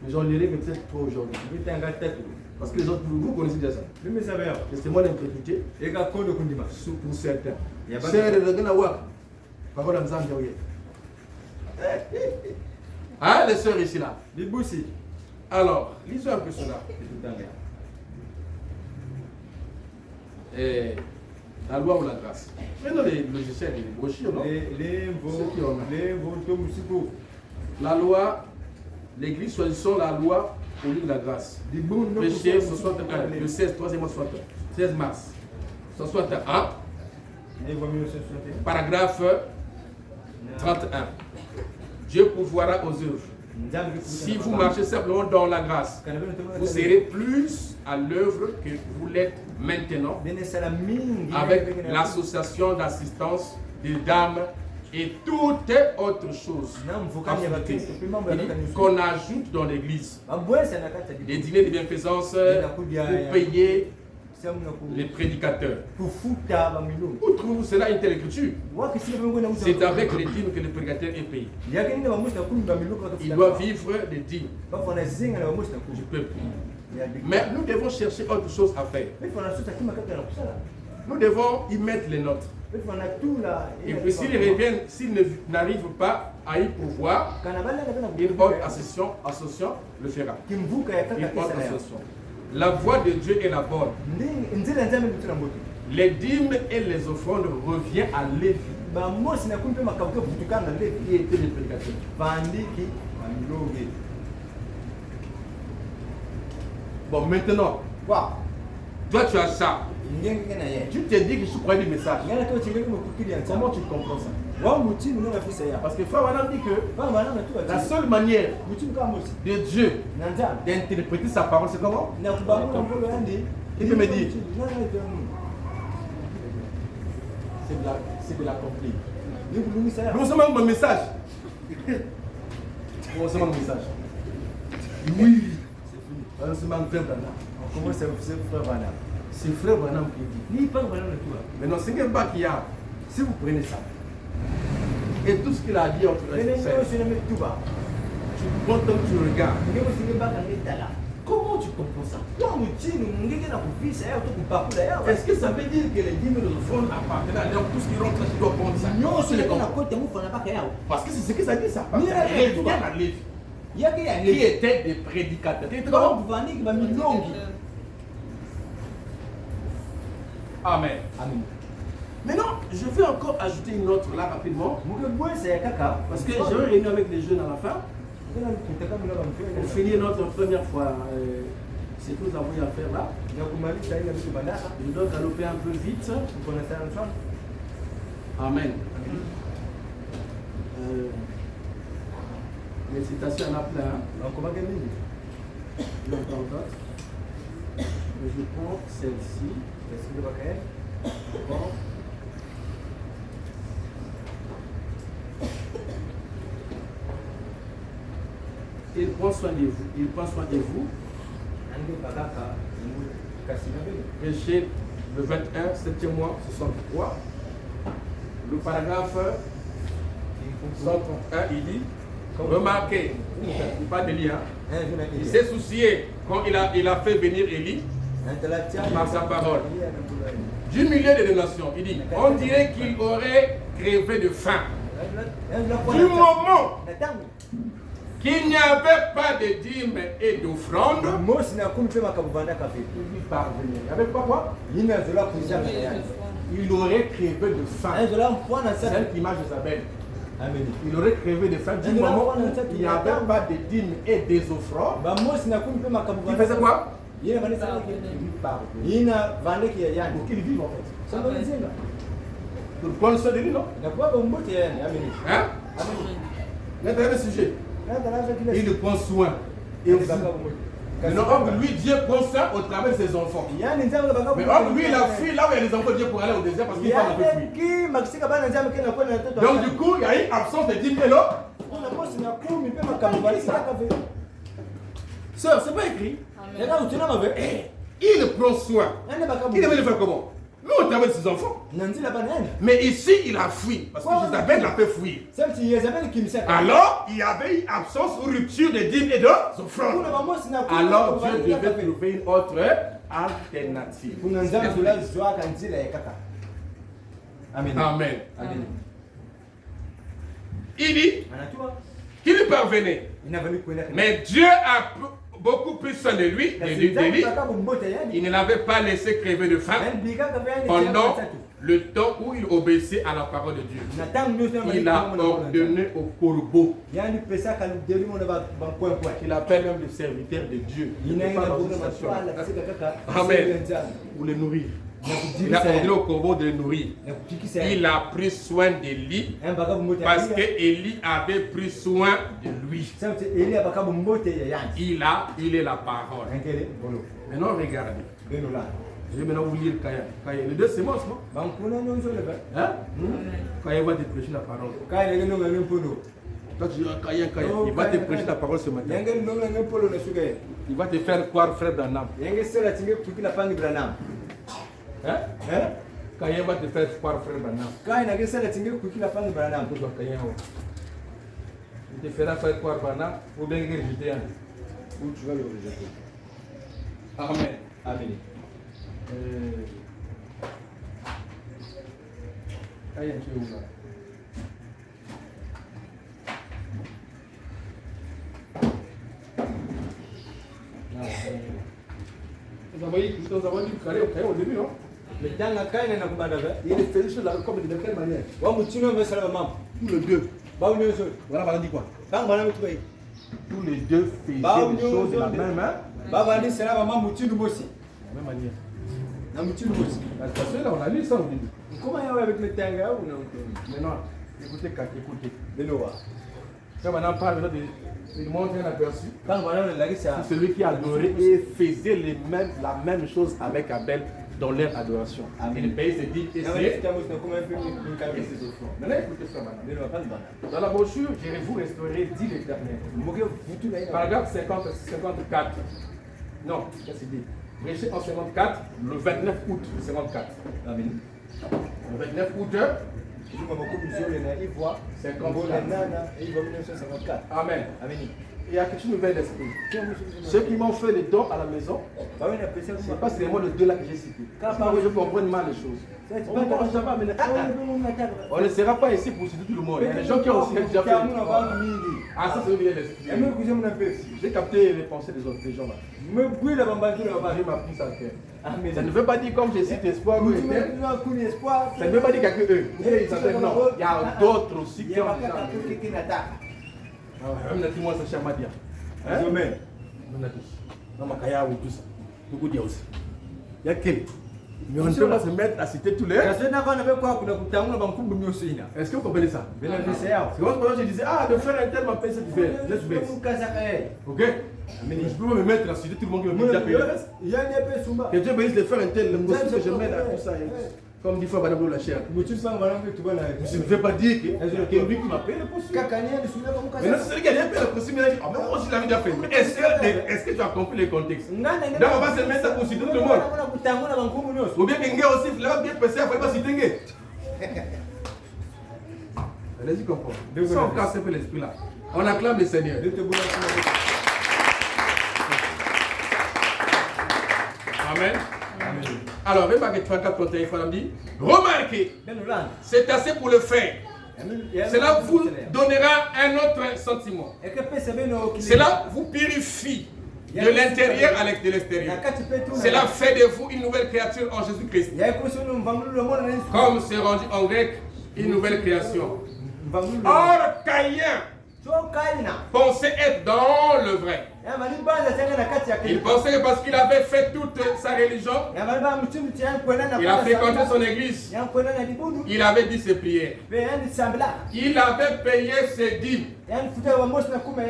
[SPEAKER 1] J'en lirai peut-être pas aujourd'hui. Parce que les autres, vous connaissez déjà ça. C'est moi l'intégrité. Pour certains. Hein, les sœurs ici là. Alors, lisons un peu cela. La loi ou la grâce. Maintenant, les logiciels, les brochures, non? La loi, l'église choisissons la loi au lieu de la grâce. Péché 61, le 16, 3e mois 61, 16 mars 61. Paragraphe 31. Dieu pourvoira aux œuvres. Si vous marchez simplement dans la grâce, vous serez plus à l'œuvre que vous l'êtes maintenant avec l'association d'assistance des dames et toute autre chose qu'on ajoute dans l'église. Des dîners de bienfaisance pour payer les prédicateurs. Où trouvez-vous cela in telle écriture? C'est avec les dîmes que le prédicateur est payé. Il doit vivre des dîmes du peuple. Mais nous devons chercher autre chose à faire. Nous devons y mettre les nôtres. Et puis s'ils n'arrivent pas à y pouvoir, une autre association le fera. Une autre association. La voie de Dieu est la bonne. Les dîmes et les offrandes reviennent à Lévi. Qui était le prédicateur. Bon, maintenant, toi tu as ça. Tu te dis que je crois du message. Comment tu comprends ça? Parce que Frère Branham dit que la seule manière de Dieu d'interpréter sa parole, c'est comment? Il peut me dire. C'est de l'accomplir. Nous sommes un message. Nous sommes un message. Oui. Nous sommes un frère Branham.
[SPEAKER 2] Comment c'est Frère Branham?
[SPEAKER 1] C'est Frère Branham qui dit. Maintenant, c'est quel bac qu'il y a. Si vous prenez ça, et tout ce qu'il a dit, tu prends ton tu regardes. Comment tu comprends ça? Est-ce que ça veut dire que les dîmes de l'offrande appartiennent à l'homme, tout ce qui rentre là, tu dois prendre ça? Non, c'est le parce que c'est ce que ça dit, ça. Qui étaient des prédicateurs. Amen. Maintenant, je vais encore ajouter une autre là rapidement. Parce que je vais réunir avec les jeunes à la fin. Pour finir notre première fois, ce que nous avons eu à faire là. Je dois galoper un peu vite. Amen. Les citations en a plein. Je prends celle-ci. Bon. Il prend soin de vous. Il prend soin de vous. Péché le 21, 7e mois, 63. Le paragraphe 131, il dit, remarquez, il parle de Élie, hein? Il s'est soucié quand il a fait venir Élie par sa parole. Du milieu des nations, il dit, on dirait qu'il aurait crevé de faim. Du moment qu'il n'y avait pas de dîmes et d'offrandes, il parvenait. Il n'y avait pas quoi? Il aurait crevé de faim. C'est l'image de Isabelle. Il aurait crevé de faim du moment où il n'y avait pas de dîmes et des offrandes. Il faisait quoi? Il parvenait. Pour qu'il vive en fait. Pour prendre soin de lui, non? Hein? L'intérêt du sujet. Il le prend soin. Et maintenant, lui, Dieu prend soin au travers de ses enfants. Mais lui, il a fui là où il y a des enfants, Dieu pour aller au désert parce qu'il ne peut pas fuir. Donc, du coup, il y a une absence de dîmes et l'autre. Sœur, c'est pas écrit. Il prend soin. Il devait le faire comment? Nous, on travaille ses enfants. Mais ici, il a fui. Parce que Isabelle l'a fait fuir. Alors, il y avait une absence ou rupture de dîmes et d'offrandes. Alors, Dieu devait trouver une autre alternative. Amen. Il dit qu'il parvenait. Mais Dieu a beaucoup plus soin de lui, d'Élie. Il ne l'avait pas laissé crever de faim pendant le temps où il obéissait à la parole de Dieu. Il a ordonné au corbeau, qu'il appelle même le serviteur de Dieu. Amen. Pour le nourrir. Il a ordonné au corbeau de le nourrir. Il a pris soin d'Élie parce qu'Élie avait pris soin de lui. Il est la parole. Maintenant, regardez. Je vais maintenant vous lire Kaya. Les deux semences, non? Hein? Kaya va te prêcher la parole. Toi, tu dis Kaya. Il va te prêcher la parole ce matin. Il va te faire croire frère Branham. Hein? Kaya va te faire croire frère Branham. Il te fera faire croire Branham ou bien rejeter. Ou tu vas le rejeter. Amen. Amen. Kaya, tu es où là? Nous avons dit carré au début, non? Il fait les choses comme de quelle manière? Tous les deux. Voilà, dit quoi? Tous les deux faisaient les choses de la même main. La même manière. Parce que là, on a lu ça au début. Maintenant, écoutez. Quand maintenant on parle de montrer un aperçu. C'est celui qui adorait et faisait la même chose avec Abel dans leur adoration. Et le pays se dit, maintenant écoutez ça maintenant. Dans la brochure, je vais vous restaurer, dit l'Éternel. Paragraphe 54. Non, qu'est-ce qu'il dit? Prêché en 54, le 29 août 54. Amen. Le 29 août 54. Amen. Il y a quelque chose de nouvel d'esprit. Ceux qui m'ont fait les dons à la maison, c'est pas seulement les deux là que j'ai cités. Car je comprends mal les choses. On ne sera pas ici pour citer tout le monde. Il y a des gens qui ont aussi déjà fait. Ah, ça c'est le nouvel esprit. J'ai capté les pensées des autres, des gens là. J'ai ma prise à cœur. Ça ne veut pas dire comme je cite espoir ou éternel. Ça ne veut pas dire qu'il y a que eux. Non, il y a d'autres aussi qui ont déjà. Même la moi ça chama dia. Amen. Non ma kaya ou tout ça. Beaucoup dire aussi. Il y a quel? Mais on ne peut pas se mettre à citer tous les. Est-ce que vous comprenez ça? C'est quand je disais de faire un tel m'appelle cette belle. Ok? Je peux me mettre à citer tout le monde qui me dit que Dieu bénisse de faire un tel. Que je mets à tout ça. Comme dit Fabien la chair. Je ne veux pas dire que lui qui m'appelle le possible. Maintenant, c'est celui qui a appelé le possible. Mais moi aussi, je l'avais déjà fait. Est-ce que tu as compris le contexte? Donc, on va se mettre à citer tout le monde. Ou bien que aussi, il va bien passer, il va citer. Allez-y, comprends. Ça, on casse un peu l'esprit là. On acclame le Seigneur. Amen. Alors, même avec 34 côtés, il faut dire, remarquez, c'est assez pour le faire. Cela vous donnera un autre sentiment. Cela vous purifie de l'intérieur à l'extérieur. Cela fait de vous une nouvelle créature en Jésus-Christ. Comme c'est rendu en grec, une nouvelle création. Or, Caïn pensait être dans le vrai. Il pensait que parce qu'il avait fait toute sa religion, il a fréquenté son église, il avait dit ses prières, il avait payé ses dîmes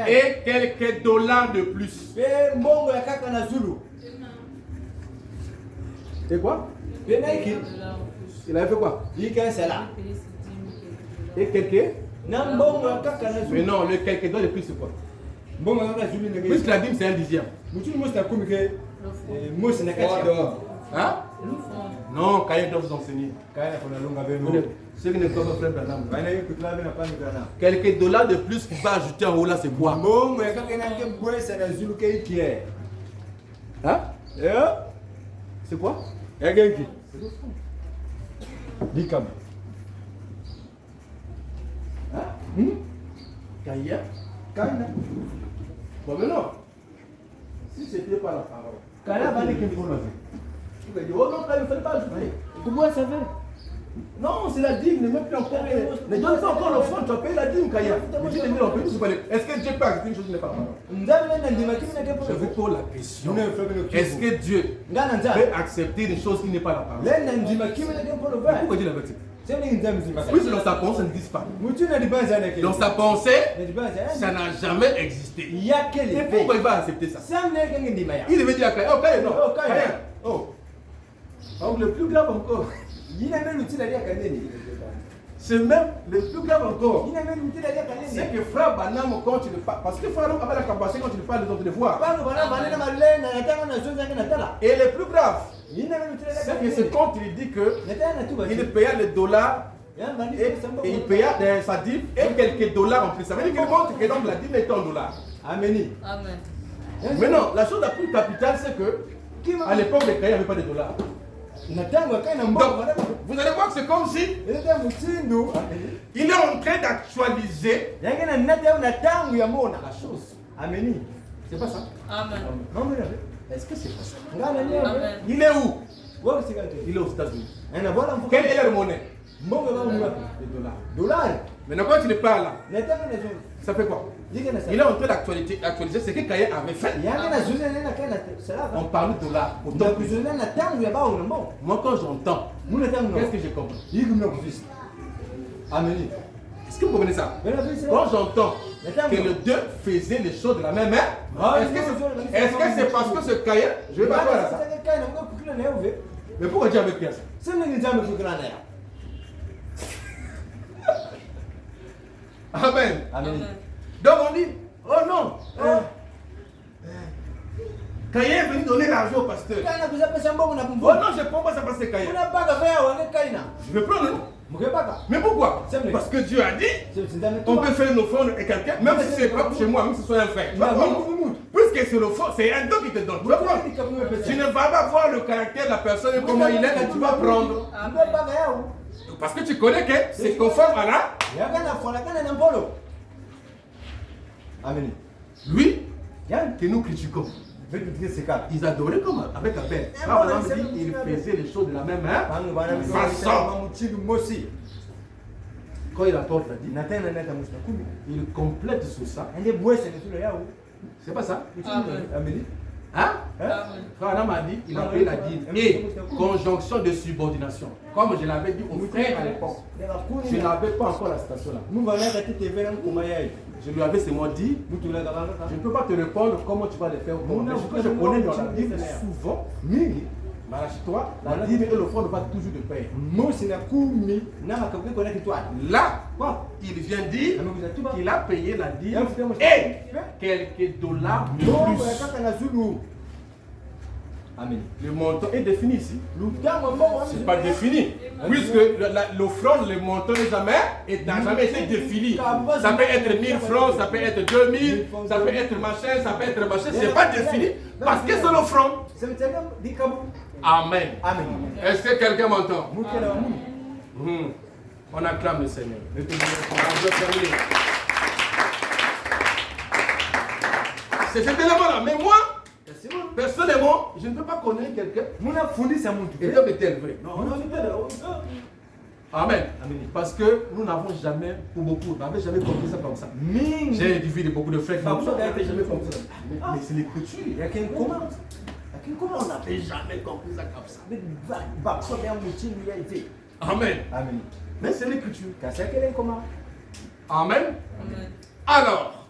[SPEAKER 1] et quelques dollars de plus. Et quoi? Il avait fait quoi? Et quelques? Mais non, le quelques dollars de plus c'est quoi? Puisque la dîme c'est un dixième. Hein? Non, Caïn doit vous enseigner. Ceux qui ne peuvent pas faire quelques dollars de plus qui va ajouter en haut là c'est quoi? Hein? C'est quoi? Dis comme. Hein? Caïn. Bon, mais non. Si c'était pas la parole, Caïn va dire qu'il faut le faire. Tu vas dire, oh non, Caïn ne fait pas ajouter. Comment ça fait? Non, c'est la dîme, ne même plus encore. Ne donne pas encore l'offrande, tu as payé la dîme, Caïn. Est-ce que Dieu peut accepter une chose qui n'est pas la parole? Je vous pose la question. Est-ce que Dieu peut accepter une chose qui n'est pas la parole? Pourquoi Dieu l'a accepté? Oui, c'est dans sa pensée, ça n'existe pas. Dans sa pensée, ça n'a jamais existé. Et pourquoi il va accepter ça? Il devait dire à Caïn, oh Caïn, non, Caïn, oh. Donc le plus grave encore, c'est même le plus grave encore, c'est que frère Banam, quand tu le parles, parce que frère Banam avait la capacité quand tu le parles, les autres le voient. Et le plus grave, c'est que c'est quand il dit qu'il paya les dollars et il paya sa dîme et quelques dollars en plus. Ça veut dire qu'il montre que donc la dîme est en dollars. Amen. Maintenant, la chose la plus capitale, c'est que à l'époque, les Caïn n'avaient pas de dollars. Donc, vous allez voir que c'est comme si il est en train d'actualiser la chose. C'est pas ça?
[SPEAKER 3] Amen.
[SPEAKER 1] Est-ce que c'est pas ça?
[SPEAKER 2] Amen.
[SPEAKER 1] Il est où? Il est aux États-Unis. Quelle est leur monnaie? Les dollars. Maintenant, quand tu ne parles là, ça fait quoi? Il est en train d'actualiser ce que Kaye avait fait. On parle de dollars. Moi, quand j'entends, qu'est-ce que j'ai compris? Est-ce que vous comprenez ça? Quand j'entends que les deux faisaient les choses de la même main, est-ce que c'est parce que ce Kaye, je vais pas faire ça? Mais pourquoi Dieu avait fait ça? Amen.
[SPEAKER 2] Amen.
[SPEAKER 1] Donc on dit, oh non, Kaye est venu donner l'argent au pasteur. Oh non, je ne prends pas ça parce que Kaye. Je vais prendre. Mais pourquoi? Parce que Dieu a dit, on peut faire une offrande à quelqu'un, même si ce n'est pas chez moi, même si ce soit un frère. Puisque c'est l'offrande, c'est un don qui te donne. Tu vas prendre. Tu ne vas pas voir le caractère de la personne et comment il est, mais tu vas prendre. Parce que tu connais que c'est conforme à la.
[SPEAKER 2] Amen.
[SPEAKER 1] Lui, que nous critiquons. Ils adoraient comme avec Abel. Il faisait les choses de la même façon. Quand il apporte la dîme, il complète sur ça. C'est pas ça?
[SPEAKER 2] Amen.
[SPEAKER 1] Hein? Frère Adam a dit, il a pris la dîme. Et conjonction de subordination. Comme je l'avais dit au frère à l'époque. Je n'avais pas encore la citation là. Je lui avais seulement dit, je ne peux pas te répondre comment tu vas le faire. Mais ce que je connais dans la Bible, souvent, toi, la dîme et l'offrande va toujours de pair. Là, il vient dire qu'il a payé la dîme et quelques dollars de plus.
[SPEAKER 2] Amen.
[SPEAKER 1] Le montant est défini ici. Ce n'est pas défini. Puisque l'offrande, le montant n'a jamais été défini. Ça peut être 1000 francs, ça peut être 2000, ça peut être machin, ça peut être machin. Ce n'est pas défini parce que c'est l'offrande. Amen.
[SPEAKER 2] Amen.
[SPEAKER 1] Est-ce que quelqu'un m'entend? On acclame le Seigneur. C'est cet élément-là. Mais moi, personnellement, je ne peux pas connaître quelqu'un et donc est-elle vrai. Amen. Parce que nous n'avons jamais, pour beaucoup, n'avons jamais compris ça comme ça. J'ai vu beaucoup de frères qui n'ont jamais compris ça. Mais c'est l'écriture. Il y a qu'un comment. Comment on n'avait jamais compris ça comme ça? Amen.
[SPEAKER 2] Amen.
[SPEAKER 1] Mais c'est l'écriture. Amen. Alors,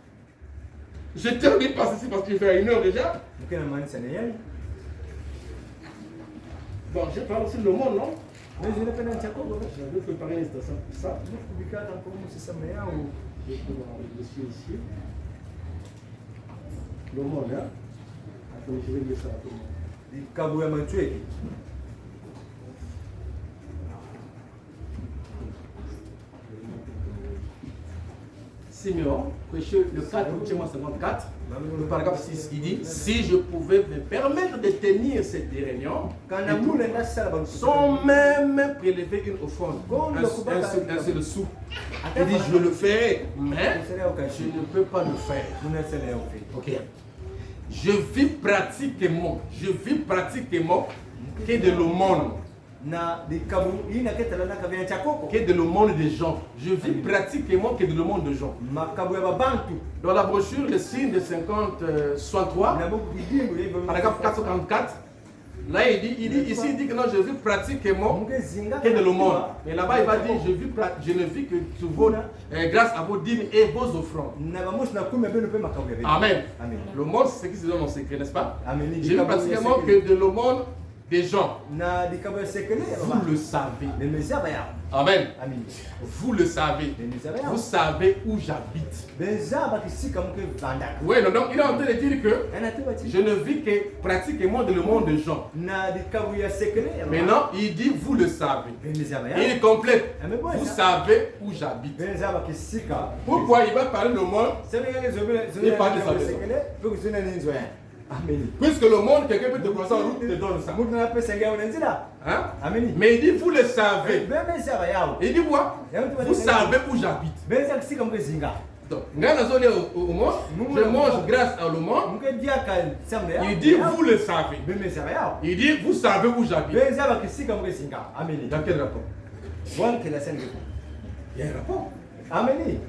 [SPEAKER 1] je termine par ceci parce qu'il fait 1 heure déjà. Bon, je parle aussi le monde, non? Mais je n'ai pas d'un tchako, je vais préparer une station pour ça. Ici. Le monde, hein? Attends, je vais dire ça à tout le monde. Simeon, le 4, Routier-moi 54, le paragraphe 6, il dit: si je pouvais me permettre de tenir cette réunion, sans même prélever une offrande, un seul sou, il dit: je le ferai, mais je ne peux pas le faire. Ok. Je vis pratiquement que de l'aumône. Que de l'aumône des gens. Je vis pratiquement que de l'aumône des gens. Dans la brochure, le signe de 63, paragraphe 444, là il dit que non, je vis pratiquement que de l'aumône. Mais là-bas il va dire: je ne vis que sous vos, grâce à vos dîmes et vos offrandes. Amen. L'aumône, c'est ce qui se donne en secret, n'est-ce pas? Je vis pratiquement que de l'aumône des gens. Vous le savez. Amen. Vous le savez. Vous savez où j'habite. Oui, donc il est en train de dire que je ne vis que pratiquement dans le monde des gens. Maintenant, il dit: vous le savez. Et il complète: vous savez où j'habite. Pourquoi il va parler le monde? Il parle de sa maison. Puisque le monde, quelqu'un peut te croiser en route, te donne ça. Hein? Mais il dit: vous le savez. Il dit quoi? Vous savez où j'habite. Donc, je mange grâce à le monde. Il dit, vous le savez. Il dit, vous savez où j'habite. Dans quel rapport? Il y a un rapport.
[SPEAKER 2] Amen.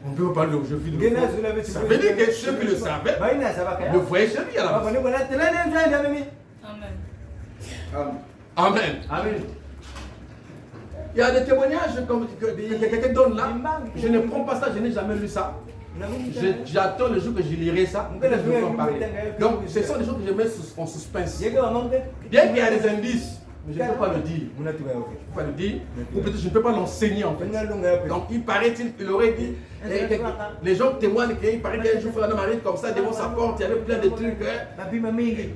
[SPEAKER 1] On peut parler aujourd'hui de ça veut dire que ceux qui le savaient le voyaient chez lui à la base. Amen. Amen. Il y a des témoignages que quelqu'un donne là. Je ne prends pas ça, je n'ai jamais lu ça. J'attends le jour que je lirai ça. Je vais en parler. Donc, ce sont des choses que je mets en suspense. Bien qu'il y a des indices, mais je ne peux pas le dire. Je ne peux pas le dire. Ou peut-être je ne peux pas l'enseigner en fait. Donc, il paraît-il qu'il aurait dit. Les gens témoignent qu'il paraît qu'un jour, Frère Marie comme ça, devant sa porte, il y avait plein de trucs.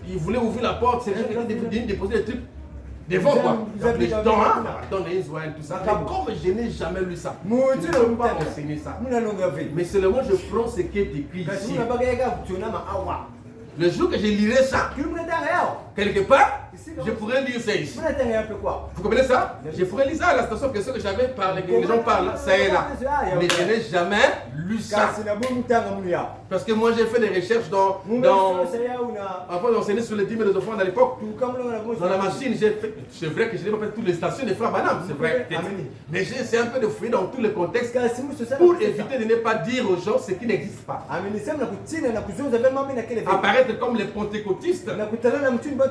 [SPEAKER 1] Il voulait ouvrir la porte, c'est quelqu'un qui venait déposer des trucs. Devant quoi? Donc les gens dans les Israël, tout ça. Mais comme je n'ai jamais lu ça, je ne peux pas enseigner ça. Mais seulement je prends ce qui est écrit ici. Le jour que je lirai ça, quelque part, je pourrais lire ça ici. Vous comprenez ça? Je pourrais lire ça à la station que ce que j'avais parlé, que les gens parlent, ça est là. Mais je n'ai jamais lu ça. Parce que moi j'ai fait des recherches avant d'enseigner sur les 10 000 offrandes à l'époque. Dans la machine, c'est vrai que je n'ai pas fait toutes les stations des frères Banam, c'est vrai. Mais j'ai essayé un peu de fouiller dans tous les contextes pour éviter de ne pas dire aux gens ce qui n'existe pas. Apparaître comme les pentecôtistes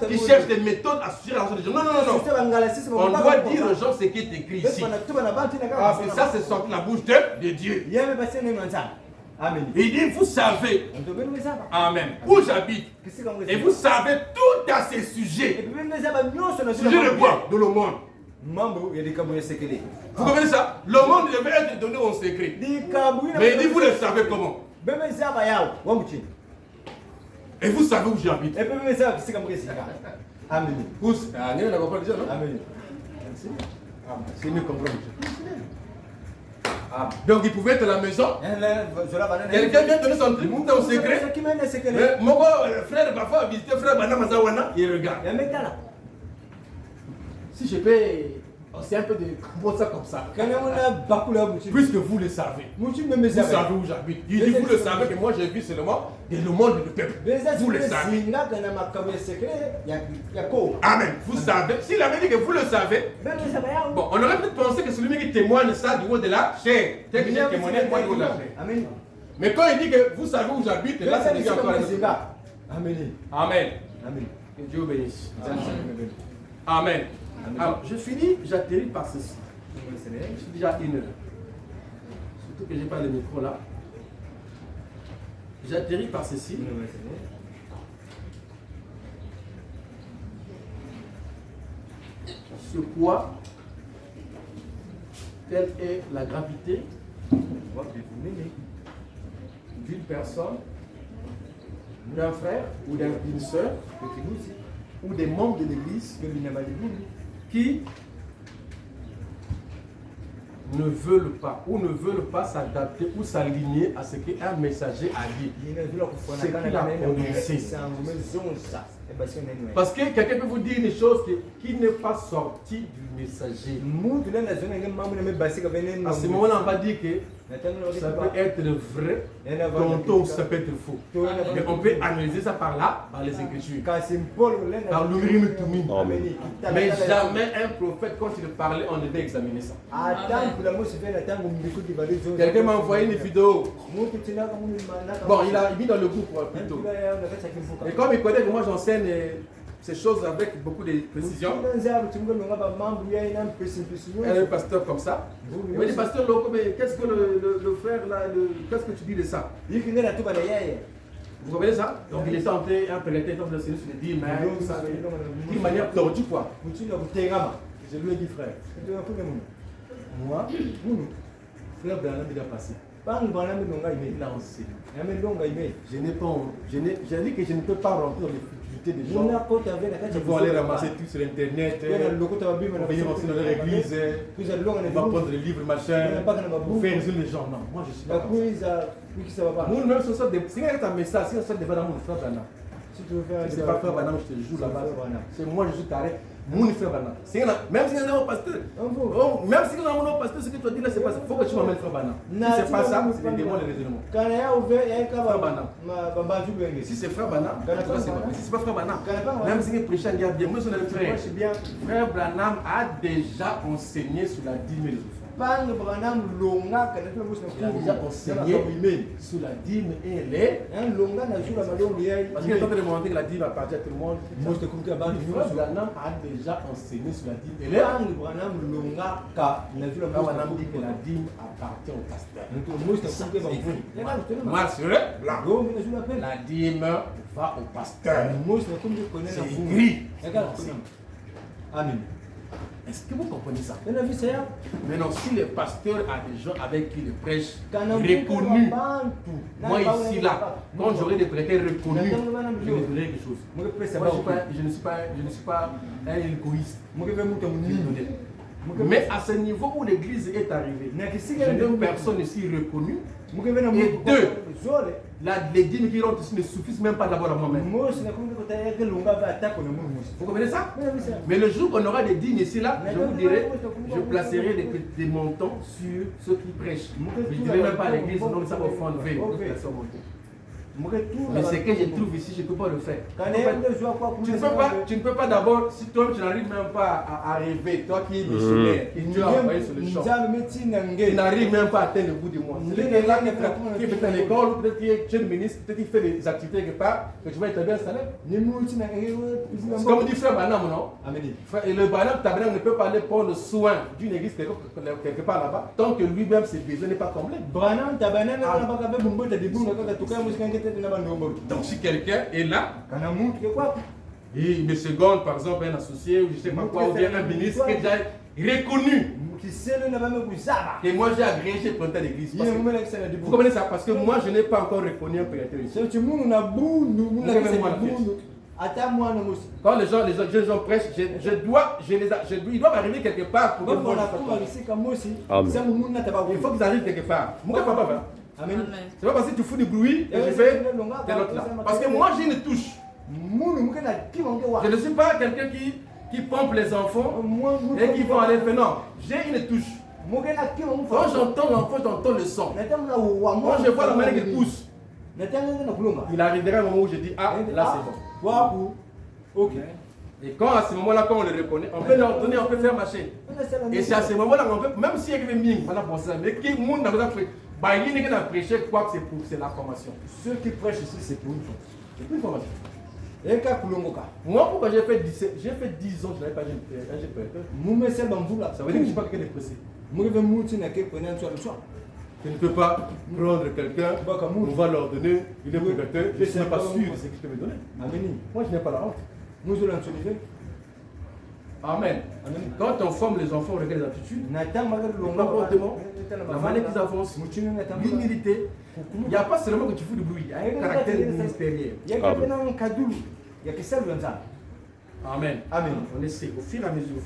[SPEAKER 1] qui cherchent des méthodes à suivre l'argent des gens. Non, non, non. On doit dire aux gens ce qui est écrit ici. Et ça, c'est sorti de la bouche de Dieu. Amen. Il dit, vous savez, amen, où j'habite. Et vous savez tout à ces sujets. Sujet de quoi? De le monde. Vous comprenez ça? Le monde devait être donné en secret. Mais il dit, vous le savez comment? Et vous savez où j'habite. Amen. C'est mieux comprendre. Donc il pouvait être à la maison. Quelqu'un vient donner son truc dans le secret. Mon frère parfois visiter frère Banamazawana, il regarde. Si je peux, c'est un peu de ça comme ça. Puisque vous le savez. Vous savez où j'habite. Il dit, vous le savez que moi je vis seulement dans le monde du peuple. Vous le savez. Amen. Vous savez. S'il avait dit que vous le savez, bon, on aurait peut-être pensé que celui qui témoigne ça du haut de la chair. Tel que j'ai témoigné moi du haut de la chair. Mais quand il dit que vous savez où j'habite, là c'est déjà encore Amen. Amen. Amen. Que Dieu bénisse. Amen. Alors, je finis, j'atterris par ceci. Je suis déjà 1 heure. Surtout que je n'ai pas le micro là. J'atterris par ceci. Sur quoi? Quelle est la gravité d'une personne, d'un frère ou d'une soeur, ou des membres de l'église qui ne veulent pas ou ne veulent pas s'adapter ou s'aligner à ce qu'un messager a dit. Ce qu'il a prononcé. Parce que quelqu'un peut vous dire une chose qui n'est pas sortie du messager. À ce moment-là, on va dire que ça peut être vrai, tantôt ça peut être faux. Mais on peut analyser ça par là, par les Écritures. Par l'Urim Tumim. Mais jamais un prophète, quand il parlait, on devait examiner ça. Quelqu'un m'a envoyé une vidéo. Bon, il a mis dans le groupe plutôt. Et comme il connaît que moi j'enseigne ces choses avec beaucoup de précision, un pasteur comme ça, il m'a dit, pasteur Loco, mais qu'est-ce que le frère là, qu'est-ce que tu dis de ça? Vous comprenez ça? Donc il est entré un prédicateur de l'enseigner sur les 10 mains, tout ça, d'une manière tordue quoi. Je lui ai dit, frère, moi, frère Branham il a passé. Il a enseigné. J'ai dit que je ne peux pas rentrer dans les futilités des gens. Ils vont aller ramasser tout sur internet. On va venir enseigner dans leur église. On va prendre les livres, machin. Pour faire résoudre les gens. Non, moi je suis pas. Nous, même si c'est un message, si on devant mon frère Banam. Si c'est pas frère Banam, je te jure là-bas. C'est moi, je suis carré. Mon frère Bana. Même si on est un pasteur, même si on est un pasteur, ce que tu as dit là, c'est pas ça. Il faut que tu m'amènes frère Bana. Si c'est pas ça, c'est des démons et des éléments. Frère Bana. Si c'est frère Bana, si c'est pas frère Bana, même si il prêche un gars bien, moi je le frère. Frère Branham a déjà enseigné sur la dîme et les offrandes. Il a déjà enseigné sur la dîme et les. Parce qu'il est en train de demander que la dîme appartient à tout le monde. Frère Branham a déjà enseigné sur la dîme et les. Branham dit que la dîme appartient au pasteur. Marche, la dîme va au pasteur. C'est écrit. Amen. Est-ce que vous comprenez ça? Maintenant, si le pasteur a des gens avec qui il prêche reconnus, moi ici, là, quand j'aurai des prêteurs reconnus, je vais donner quelque chose. Moi, je ne suis pas un égoïste. Mais à ce niveau où l'église est arrivée, je n'ai personne ici reconnue. Et deux, les dîmes qui rentrent ici ne suffisent même pas d'abord à moi-même. Vous comprenez ça? Mais le jour qu'on aura des dîmes ici, là, je vous dirai, je placerai des montants sur ceux qui prêchent. Je ne dirai même pas à l'église, non, ça va offrande. Mais ce que je trouve ici, je ne peux pas le faire. Tu ne peux pas d'abord, si toi tu n'arrives même pas à arriver, toi qui es missionnaire, qui tu as envoyé sur le champ, tu n'arrives même pas à atteindre le bout du monde. Celui qui est là, qui est à l'école, peut-être qu'il est jeune ministre, peut-être qu'il fait des activités quelque part, que tu vas établir un salaire. C'est comme dit frère Branham, non? Et le Branham Tabernacle ne peut pas aller prendre soin d'une église quelque part là-bas, tant que lui-même ses besoins n'est pas comblé. Donc si quelqu'un est là, et il me seconde par exemple un associé ou je sais pas quoi, ou bien un ministre qui est déjà reconnu, que moi j'ai agrégé pour entrer à l'église. Vous comprenez ça? Parce que moi je n'ai pas encore reconnu un prêteur ici. Quand les jeunes gens prêchent, ils doivent arriver quelque part pour que il faut qu'ils arrivent quelque part. Amen. C'est pas parce que tu fous du bruit et je fais de l'autre là. Parce que moi j'ai une touche. Je ne suis pas quelqu'un qui pompe les enfants et qui vont aller faire. Non, j'ai une touche. Quand j'entends l'enfant, j'entends le son. Quand je vois la manière qu'il pousse, il arrivera un moment où je dis ah, là c'est bon. Ok. Et quand à ce moment-là, quand on le reconnaît, on peut leur donner, on peut faire marcher. Et c'est à ce moment-là qu'on peut, même si il y a des voilà pour ça, mais qui monde n'a pas fait. Il n'y a pas prêché quoi que c'est la formation. Ceux qui prêchent ici, c'est pour une formation. C'est pour une formation. Moi, pourquoi j'ai fait 10 ans, je n'avais pas un prêteur. Ça veut dire que je ne suis pas quelqu'un de pressé. Je ne peux pas prendre quelqu'un, on va leur donner, il est prêteur, je ne suis pas sûr de ce qu'il peut me donner. Moi, je n'ai pas la honte. Amen. Quand on forme les enfants, on regarde les attitudes, le comportement, la manière qu'ils avancent, l'humilité. Il n'y a pas seulement que tu fous du bruit, il y a un caractère ministériel. Amen. Amen. On essaie au fur et à mesure.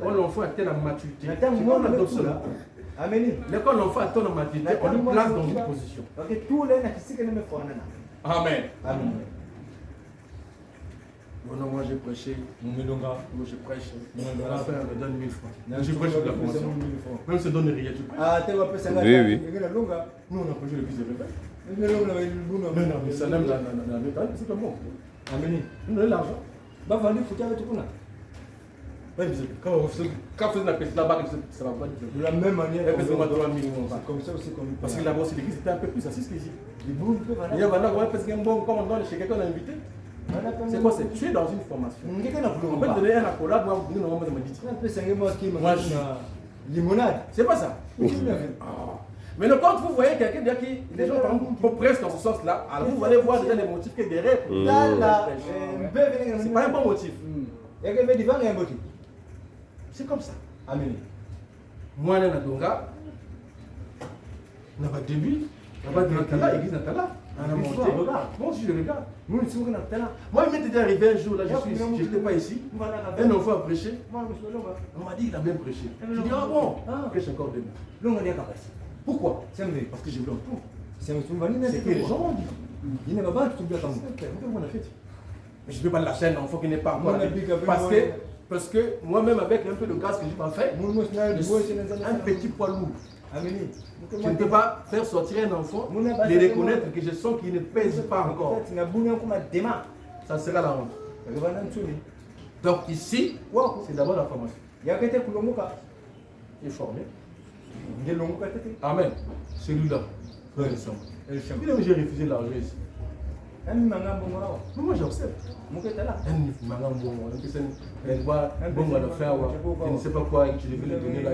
[SPEAKER 1] Quand l'enfant atteint la maturité, c'est comme l'adoption. Mais quand l'enfant atteint la maturité, on le place dans une position. Amen. Amen. Non, moi j'ai prêché. Moi je prêche. À la fin, on me donne 1000 francs. Je prêche pour la formation. Même si on donne rien, tu prêches.
[SPEAKER 3] Oui, oui.
[SPEAKER 1] Nous, on a prêché l'église de Réveil. Non, mais ça n'aime c'est comme bon. Amen. Nous, on a l'argent. Quand vous faites la peste là-bas, ça va pas du tout. De la même manière, comme ça aussi. Parce que là-bas aussi, l'église était un peu plus assise qu'ici. Il y a maintenant, parce qu'il y a un bon commandant chez quelqu'un, on a invité. C'est quoi? Tu es dans une formation. On peut te donner un accolade, moi, vous nous avons dit. Limonade. C'est pas ça. Mais quand vous voyez quelqu'un qui, les gens par exemple, pressent dans ce sens-là, alors vous allez voir déjà les motifs qui sont derrière. C'est pas un bon motif. C'est comme ça. Amen. Moi, je suis là. On a pas de début. On n'a pas de l'église Natala. On a monté. Moi aussi, je regarde. Moi, il m'est déjà arrivé un jour, là, je n'étais pas ici. Un enfant a prêché. On m'a dit qu'il a bien prêché. Je dis, ah bon, prêche encore demain. Pourquoi? Parce que j'ai voulu entendre. C'est que les gens m'ont dit. Il n'est pas bon, tu te dis, attends, on a fait. Mais je ne peux pas lâcher un enfant qui n'est pas encore. Parce que Parce que moi-même, avec un peu de grâce que j'ai pas fait, un petit poids lourd. Je ne peux pas faire sortir un enfant, les reconnaître que je sens qu'il ne pèse pas encore. Ça sera la honte. Donc ici, c'est d'abord la formation. Il est formé. Amen. Celui-là. J'ai refusé l'argent ici. Moi j'observe. Je ne sais pas quoi, tu devais le donner là.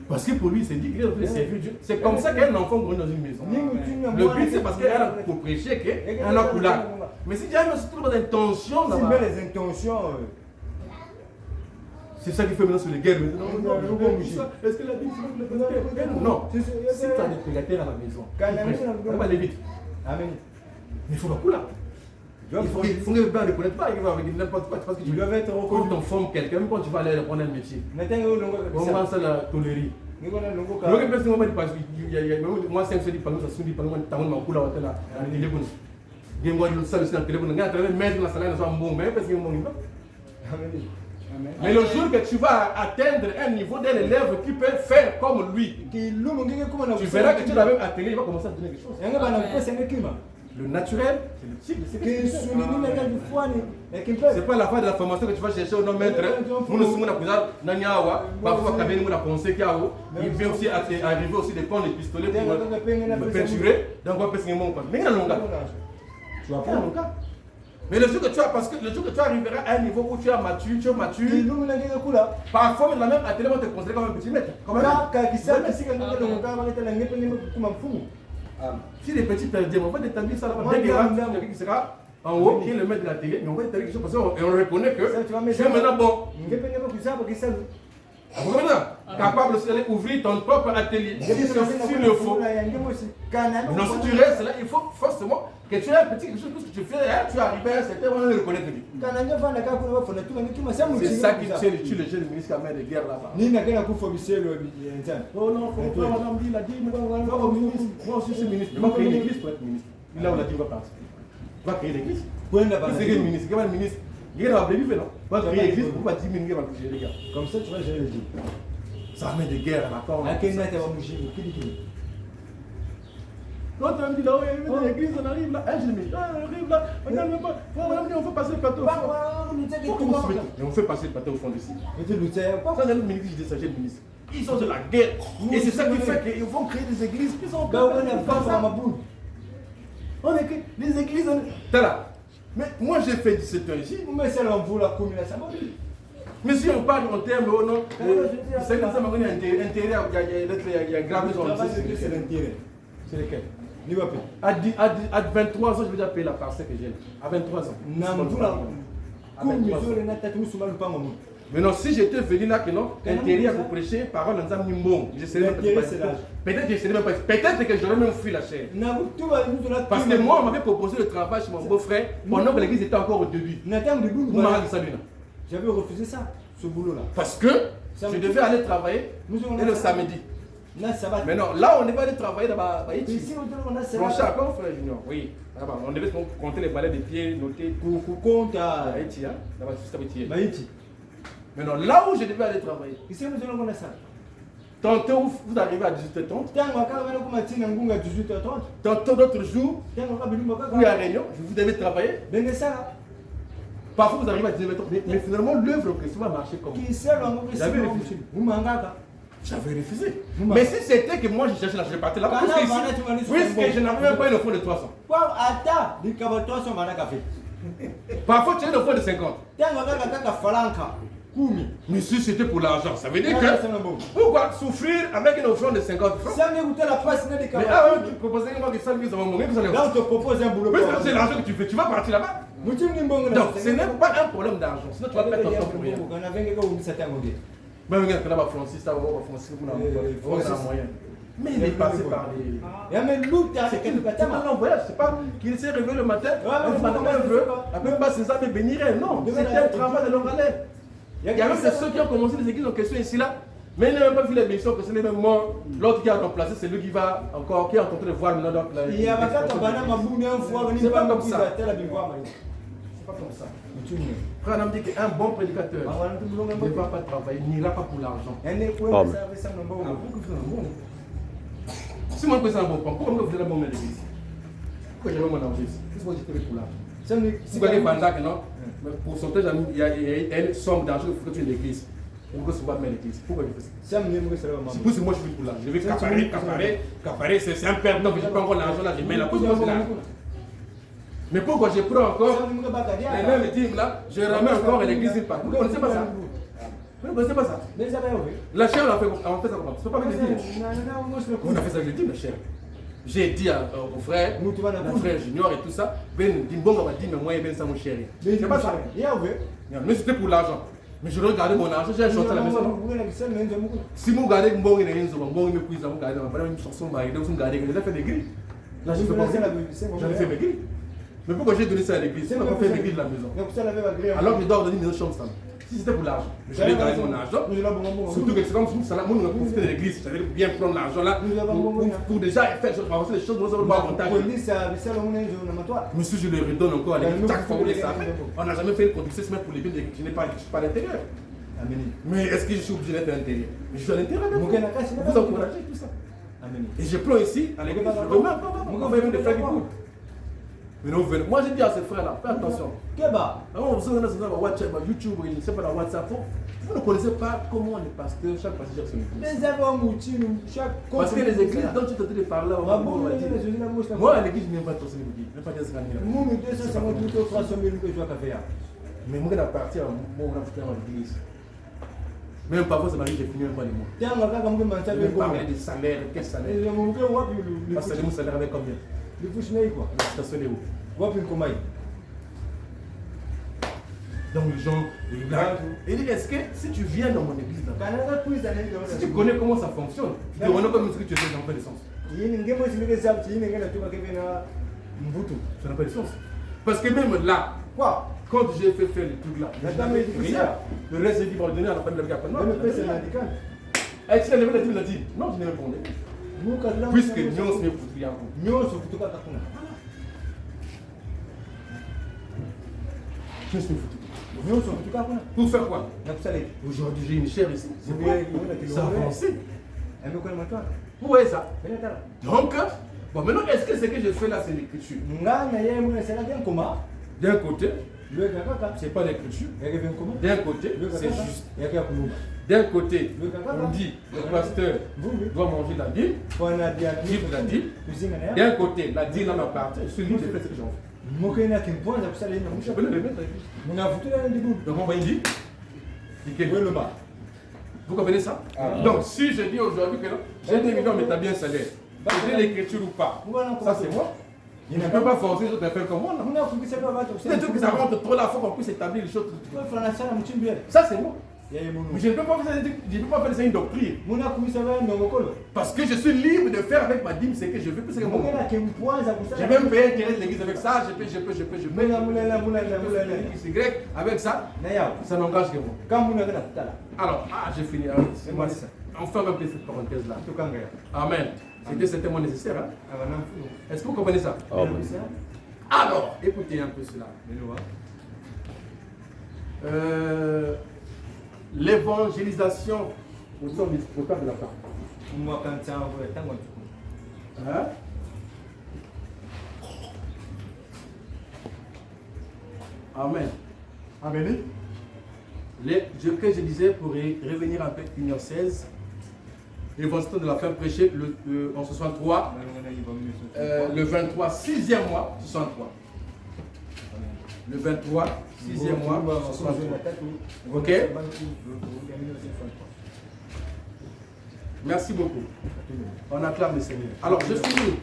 [SPEAKER 1] Parce que pour lui, c'est dit qu'il devait servir Dieu. C'est comme ça qu'un enfant grandit dans une maison. Le but, c'est parce qu'il a pour prêcher qu'il y a un couleur. Mais si jamais c'est toujours d'intention, c'est ça qui fait maintenant sur les guerres. Est-ce que la Bible non. Si tu as des prédateurs à la maison, on va aller vite. Amen. Mais il faut pas couler. Il faut que ne connaître pas, il va avec n'importe quoi. Parce que tu dois être quand tu formes quelqu'un, même quand tu vas aller prendre un métier. On va ça la tolérer. Moi, c'est un seul par nous, ça se dit par nous, tu as un coup là, tu as un téléphone. Il y a un téléphone, il y a un mettre la salaire dans un bon, mais parce qu'il y a un bon niveau. Mais le jour que tu vas atteindre un niveau d'un élève qui peut faire comme lui, tu verras que tu l'as même atteint, il va commencer à donner quelque chose. Le naturel, c'est le cycle. C'est pas la fin de la formation que tu vas chercher au nom maître. Parfois, il vient aussi arriver aussi des pans de pistolets pour me peinturer. Donc, on va passer un moment. Mais il y a un long. Tu vas faire un long. Mais le jour que tu as, parce que le jour que tu arriveras à un niveau où tu es mature, parfois, la même atelier va te considérer comme un petit maître. Si les petits perdent, on va établir ça là-bas. Dès qu'il y aura quelqu'un qui sera en haut, qui est le maître de la télé, mais on va établir quelque chose parce qu'on reconnaît que tu es maintenant bon. Capable d'ouvrir ton propre atelier, s'il le faut. Non, si tu restes là, il faut forcément que tu aies un petit quelque chose que tu fais, tu arrives à un certain moment de reconnaître lui. C'est ça qui tue le jeune ministre qui a mis de guerre là-bas. Oh non, il a dit, moi aussi c'est ministre. Il va créer l'église pour être ministre. Là où il a dit, il va partir. Il va créer l'église. C'est quel ministre? Quel ministre? Il va créer l'église, non? Il va créer l'église pour pas diminuer les gars. Comme ça, tu vas gérer l'église. Ça met des guerres là. Quand tu me dis là, l'église, on arrive là, on arrive là, on fait passer le plateau au fond. On fait passer le plateau au fond d'ici. Ça, c'est le ministre qui dit ça, le ministre. Ils sont de la guerre. Et c'est ça qui fait qu'ils vont créer des églises qui sont on écrit les églises. T'es là. Mais moi j'ai fait 17 ans ici. Mais si on parle en termes, non, c'est que ça m'a donné un intérêt, il y a gravé sur le site. C'est l'intérêt. C'est lequel? À 23 ans, je vais déjà payer la parcelle que j'ai. À 23 ans. Mais non, si j'étais venu là, que non, intérêt à vous prêcher, parole dans un bon. Peut-être que j'aurais même fui la chair. Parce que moi, on m'avait proposé le travail chez mon beau-frère pendant que l'église était encore au début.
[SPEAKER 3] J'avais refusé ça, ce boulot-là.
[SPEAKER 1] Parce que je devais aller travailler le samedi. Mais non, là on devait aller travailler là-bas. Ici, mon cher, comment frère Junior? Oui, là-bas. On devait compter les balais des pieds, noter.
[SPEAKER 3] Compte à
[SPEAKER 1] Haïti, là-bas, juste à Haïti. Mais non, là où je devais aller travailler.
[SPEAKER 3] Ici, nous allons connaître ça.
[SPEAKER 1] Tantôt, vous arrivez à 18h30. Tantôt, d'autres jours, où il y a réunion, vous devez travailler. Parfois, vous arrivez à 19h30. Mais finalement, l'œuvre que ça va marcher comme j'avais refusé. J'avais refusé. Mais si c'était que moi je cherchais là, je partais là. Puisque je n'avais même pas une offre de 300. Parfois, tu as une offre de 50. Mais si c'était pour l'argent, ça veut dire que pourquoi souffrir avec une offre de 50 francs? Mais tu proposais moi que 5 000 ça va mourir, vous allez voir.
[SPEAKER 3] Là, on te propose un boulot.
[SPEAKER 1] C'est l'argent que tu fais, tu vas partir là-bas. Donc, ce n'est pas un problème d'argent, sinon tu vas perdre ton temps pour rien. Mais regarde, là-bas, Francis, ça va, Francis, on a moyen. Mais il est passé par les. C'est pas qu'il s'est réveillé le matin, la plupart c'est ça, mais bénirait. Non, c'était un travail de longue haleine. Il y a même ceux qui ont commencé les églises en question ici là. Mais il n'a même pas vu les bénédictions que c'est les mêmes morts. L'autre qui a remplacé, c'est lui qui va encore, qui est en train de voir maintenant. Donc,
[SPEAKER 3] il y a pas de
[SPEAKER 1] c'est pas comme ça.
[SPEAKER 3] C'est
[SPEAKER 1] pas comme ça. Frère, on me dit qu'un bon prédicateur ne va pas travailler, n'ira pas pour l'argent. Si moi je fais un bon point, pourquoi vous faites un bon l'église? Pourquoi j'ai mon argent? Qu'est-ce que j'ai fait pour l'argent? Si vous avez Bandac, non? Pour son temps, il y a une somme d'argent qu'il faut que tu aies l'église. Pourquoi tu vas mettre l'église? Pourquoi je fais ça? C'est pour ça que moi je suis pour l'argent. Je vais caparer, c'est un père, donc je n'ai pas encore l'argent là, je mets la pause. Mais pourquoi je prends encore les mêmes dîmes là, je ramène encore à l'église une part. Vous ne connaissez pas ça? Vous ne connaissez pas ça? La chair, on fait ça comment? Tu ne peux pas mettre des dîmes. On a fait ça avec les dîmes, la chair. J'ai dit au frère, mon frère junior et tout ça, ben Dimbonga m'a dit, mais moi, ben ça mon chéri. C'est pas ça. Mais c'était pour l'argent. Mais je regardais mon argent, j'ai un chantier à la maison. Si vous regardez Mbonga et Nenzo, Mbonga me cuise, vous regardez, une chanson, vous regardez, vous avez fait des grilles. Là, j'ai fait mes grilles. Mais pourquoi j'ai donné ça à l'église? C'est pas fait des grilles de la maison. Alors je dois donner une autre chambre. Si c'était pour l'argent, je vais garder mon argent. Surtout que c'est comme si ça, moi, on a profité de l'église. J'allais bien prendre l'argent là pour déjà faire avancer les choses. Nous avons avantage. Monsieur, je le redonne encore à l'église. Chaque fois, on n'a jamais fait une contribution pour les biens de l'église. Je n'ai pas à l'intérieur. Mais est-ce que je suis obligé d'être à l'intérieur? Je suis à l'intérieur. Vous encouragez tout ça. Et je prends ici, à l'église, je remets encore. On va des frères qui courent. Moi j'ai dit à ces frères-là, fais attention. Vous avez WhatsApp, YouTube, je ne sais pas, dans WhatsApp. Vous ne connaissez pas comment les pasteurs, chaque pasteur se l'église. Parce que les églises dont tu t'entends de parler là, moi à l'église, je n'aime pas trop ce l'église. Je n'aime pas dire ce qu'il mais moi, je vais partir, moi, on a foutu dans l'église. Même parfois, ça m'arrive, j'ai fini même pas les mots. Je vais parler des salaires, quel salaire? Parce que mon salaire avec combien? Ça se où? Donc les gens, il dit, est-ce que si tu viens dans mon église, si tu connais comment ça fonctionne, tu te rends compte que tu es dans le sens. Ça n'a pas de sens. Parce que même là, quand j'ai fait faire les trucs là, le reste c'est dit, bon, le donner à la fin de la vie après. Non, est-ce qu'il a levé la dîme, il a dit, non, je n'ai même pas répondu. Puisque nous sommes foutus je suis foutu. Pour faire quoi? Aujourd'hui j'ai une chair ici. Ça a avancé. Où est ça? Donc, bon maintenant est-ce que ce que je fais là c'est l'écriture? D'un côté, c'est pas l'écriture. D'un côté, c'est juste. D'un côté, on dit le pasteur doit manger la dîme, vivre la dîme. D'un côté, la dîme là m'appartient, je suis libre de faire ce que j'en fais. Je peux le remettre à l'église. Donc on va dire, vous comprenez ça? Donc si je dis aujourd'hui que j'ai 2 millions mais tu as bien un salaire, j'ai l'écriture ou pas, ça c'est moi. Il ne peut pas forcer les autres à faire comme moi. C'est un truc que ça rentre trop là, il faut qu'on puisse établir les choses. Ça c'est moi. Mais je ne peux pas faire ça une doctrine. Parce que je suis libre de faire avec ma dîme ce que je veux. J'ai même payé un terrain de l'église avec ça. Je peux. C'est grec. Avec ça, ça n'engage que moi. Alors, j'ai fini. On ferme un peu cette parenthèse là. Amen. C'était certainement nécessaire. Hein? Est-ce que vous comprenez ça? Alors, écoutez un peu cela. L'évangélisation au sein du peuple de la part. Hein? Amen. Amen. Ce que je disais pour revenir un peu 1h16, l'évangélisation de la fin prêchée en 63, le 23, 6e mois, 63. Le 23, 6e mois, 63. Ok? Merci beaucoup. On acclame le Seigneur. Alors, je finis.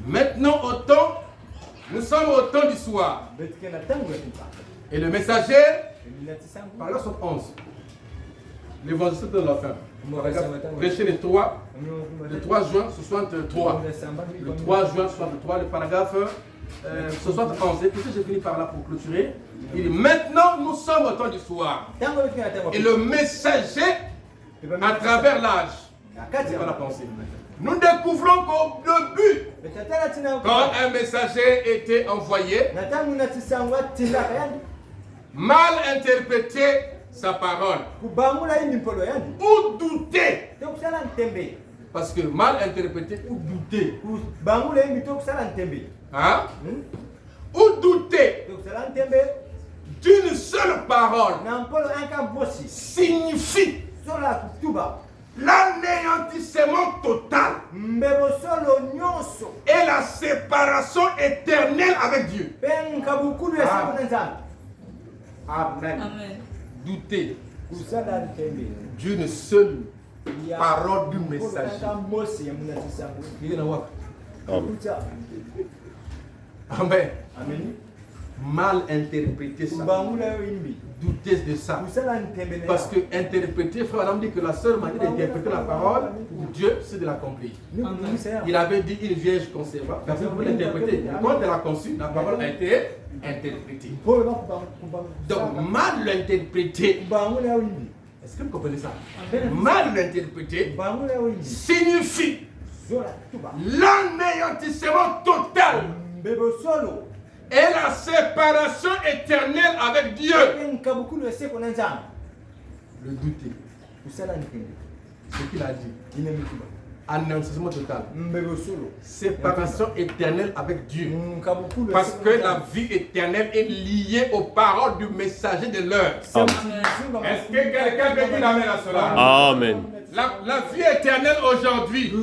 [SPEAKER 1] Maintenant, au temps, nous sommes au temps du soir. Et le messager, paragraphe 11. L'évangile de la fin. Prêché le 3 juin 63. Le 3 juin 63, le paragraphe ce soir, pensez, puisque j'ai fini par là pour clôturer. Il dit, maintenant, nous sommes au temps du soir. Et le messager, à travers l'âge, c'est pas la pensée. Nous découvrons qu'au début, quand un messager était envoyé, mal interpréter sa parole ou douter, parce que mal interpréter ou douter, hein? Ou douter d'une seule parole signifie l'anéantissement total et la séparation éternelle avec Dieu. Amen.
[SPEAKER 4] Amen.
[SPEAKER 1] Douter d'une seule parole du messager. Amen. Mal interpréter ça. Douter de ça. Parce que interpréter, frère Adam dit que la seule manière d'interpréter la parole de Dieu, c'est de l'accomplir. Il avait dit une vierge concevable. Personne ne peut l'interpréter. Quand elle a conçu, la parole a été interprétée. Donc, mal l'interpréter. Est-ce que vous comprenez ça? Mal l'interpréter signifie l'anéantissement total et la séparation éternelle avec Dieu. Le douter. Ce qu'il a dit. Anéantissement total. Séparation éternelle avec Dieu. Parce que la vie éternelle est liée aux paroles du messager de l'heure. Est-ce que quelqu'un peut dire amen à cela?
[SPEAKER 5] Amen.
[SPEAKER 1] La vie éternelle aujourd'hui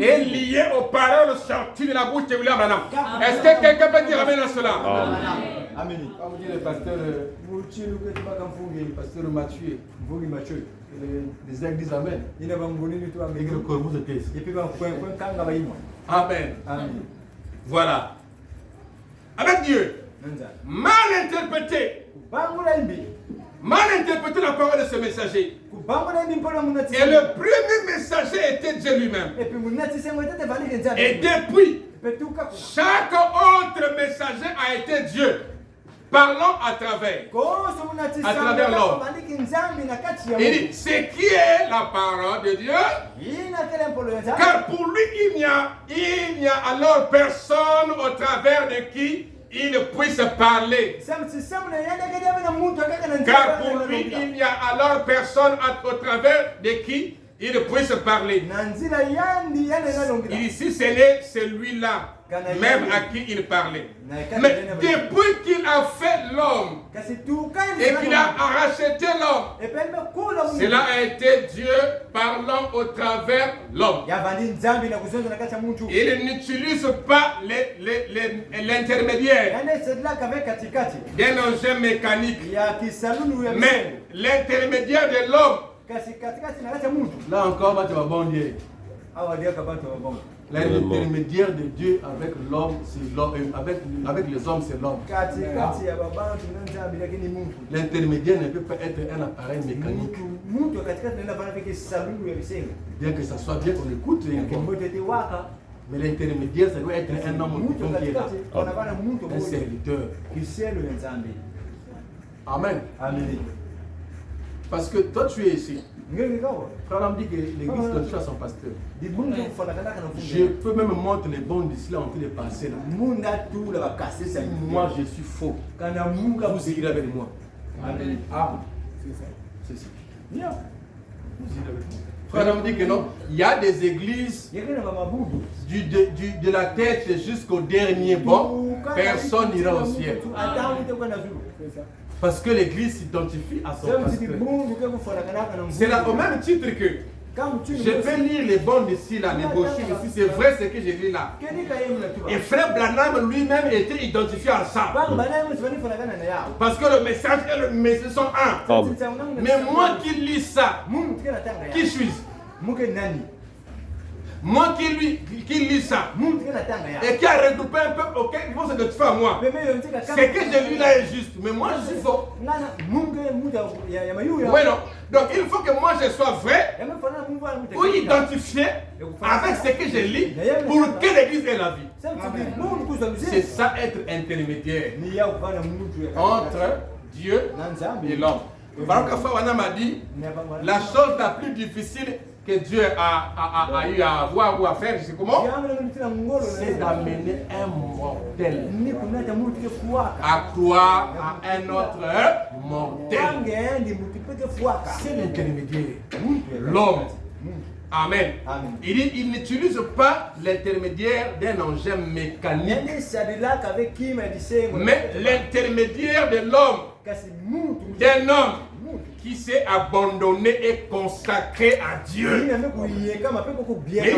[SPEAKER 1] est liée aux paroles sorties de la bouche de William Branham. Est-ce que quelqu'un peut dire amen à cela?
[SPEAKER 3] Amen.
[SPEAKER 1] Comme dit le pasteur Mathieu, les aigles disent amen. Et le corbeau se taise. Amen. Voilà. Avec Dieu, mal interprété la parole de ce messager. Et le premier messager était Dieu lui-même. Et depuis, chaque autre messager a été Dieu, parlant à travers l'homme. Il dit, c'est qui est la parole de Dieu? Car pour lui, il n'y a alors personne au travers de qui il puisse parler. Car pour lui, il n'y a alors personne au travers de qui il puisse parler. Ici, c'est celui-là, même à qui il parlait. Mais depuis qu'il a fait l'homme et qu'il a racheté l'homme, cela a été Dieu parlant au travers l'homme. Il n'utilise pas l'intermédiaire d'un engin mécanique, mais l'intermédiaire de l'homme. Là encore, tu vas bon Dieu. L'intermédiaire de Dieu avec l'homme, c'est l'homme. Avec les hommes, c'est l'homme. L'intermédiaire ne peut pas être un appareil mécanique. Bien que ça soit bien qu'on écoute. Mais l'intermédiaire, ça doit être un homme qui est là. Un serviteur. Amen. Parce que toi, tu es ici. Frère dit que l'église donne à son pasteur. Je peux même montrer les bons d'ici là en train de passer là. Moi je suis faux. Vous irez avec moi. Amen. C'est ça. Vous irez avec moi. Frère dit que non, il y a des églises de la tête jusqu'au dernier banc, personne n'ira au ciel. Parce que l'église s'identifie à son pasteur. C'est là au même titre que je peux lire les bandes ici, là, les brochures ici, c'est vrai ce que j'ai lu là. Et frère Branham lui-même était identifié à ça. Parce que le message et le message sont un. Mais moi qui lis ça, qui suis-je? Moi qui lis ça, et qui a regroupé un peuple auquel ils vont se notifier à moi. Ce que je lis là est juste, mais moi je suis faux. Oui, non. Donc il faut que moi je sois vrai ou identifié avec ce que je lis pour que l'église ait la vie. C'est ça être intermédiaire entre Dieu et l'homme. Baruch Afawana m'a dit, la chose la plus difficile que Dieu a eu à avoir ou à faire, je sais comment, c'est d'amener un mortel à croire à un autre mortel. C'est l'intermédiaire, l'homme. Amen. Il n'utilise pas l'intermédiaire d'un engin mécanique, mais l'intermédiaire de l'homme, d'un homme qui s'est abandonné et consacré à Dieu.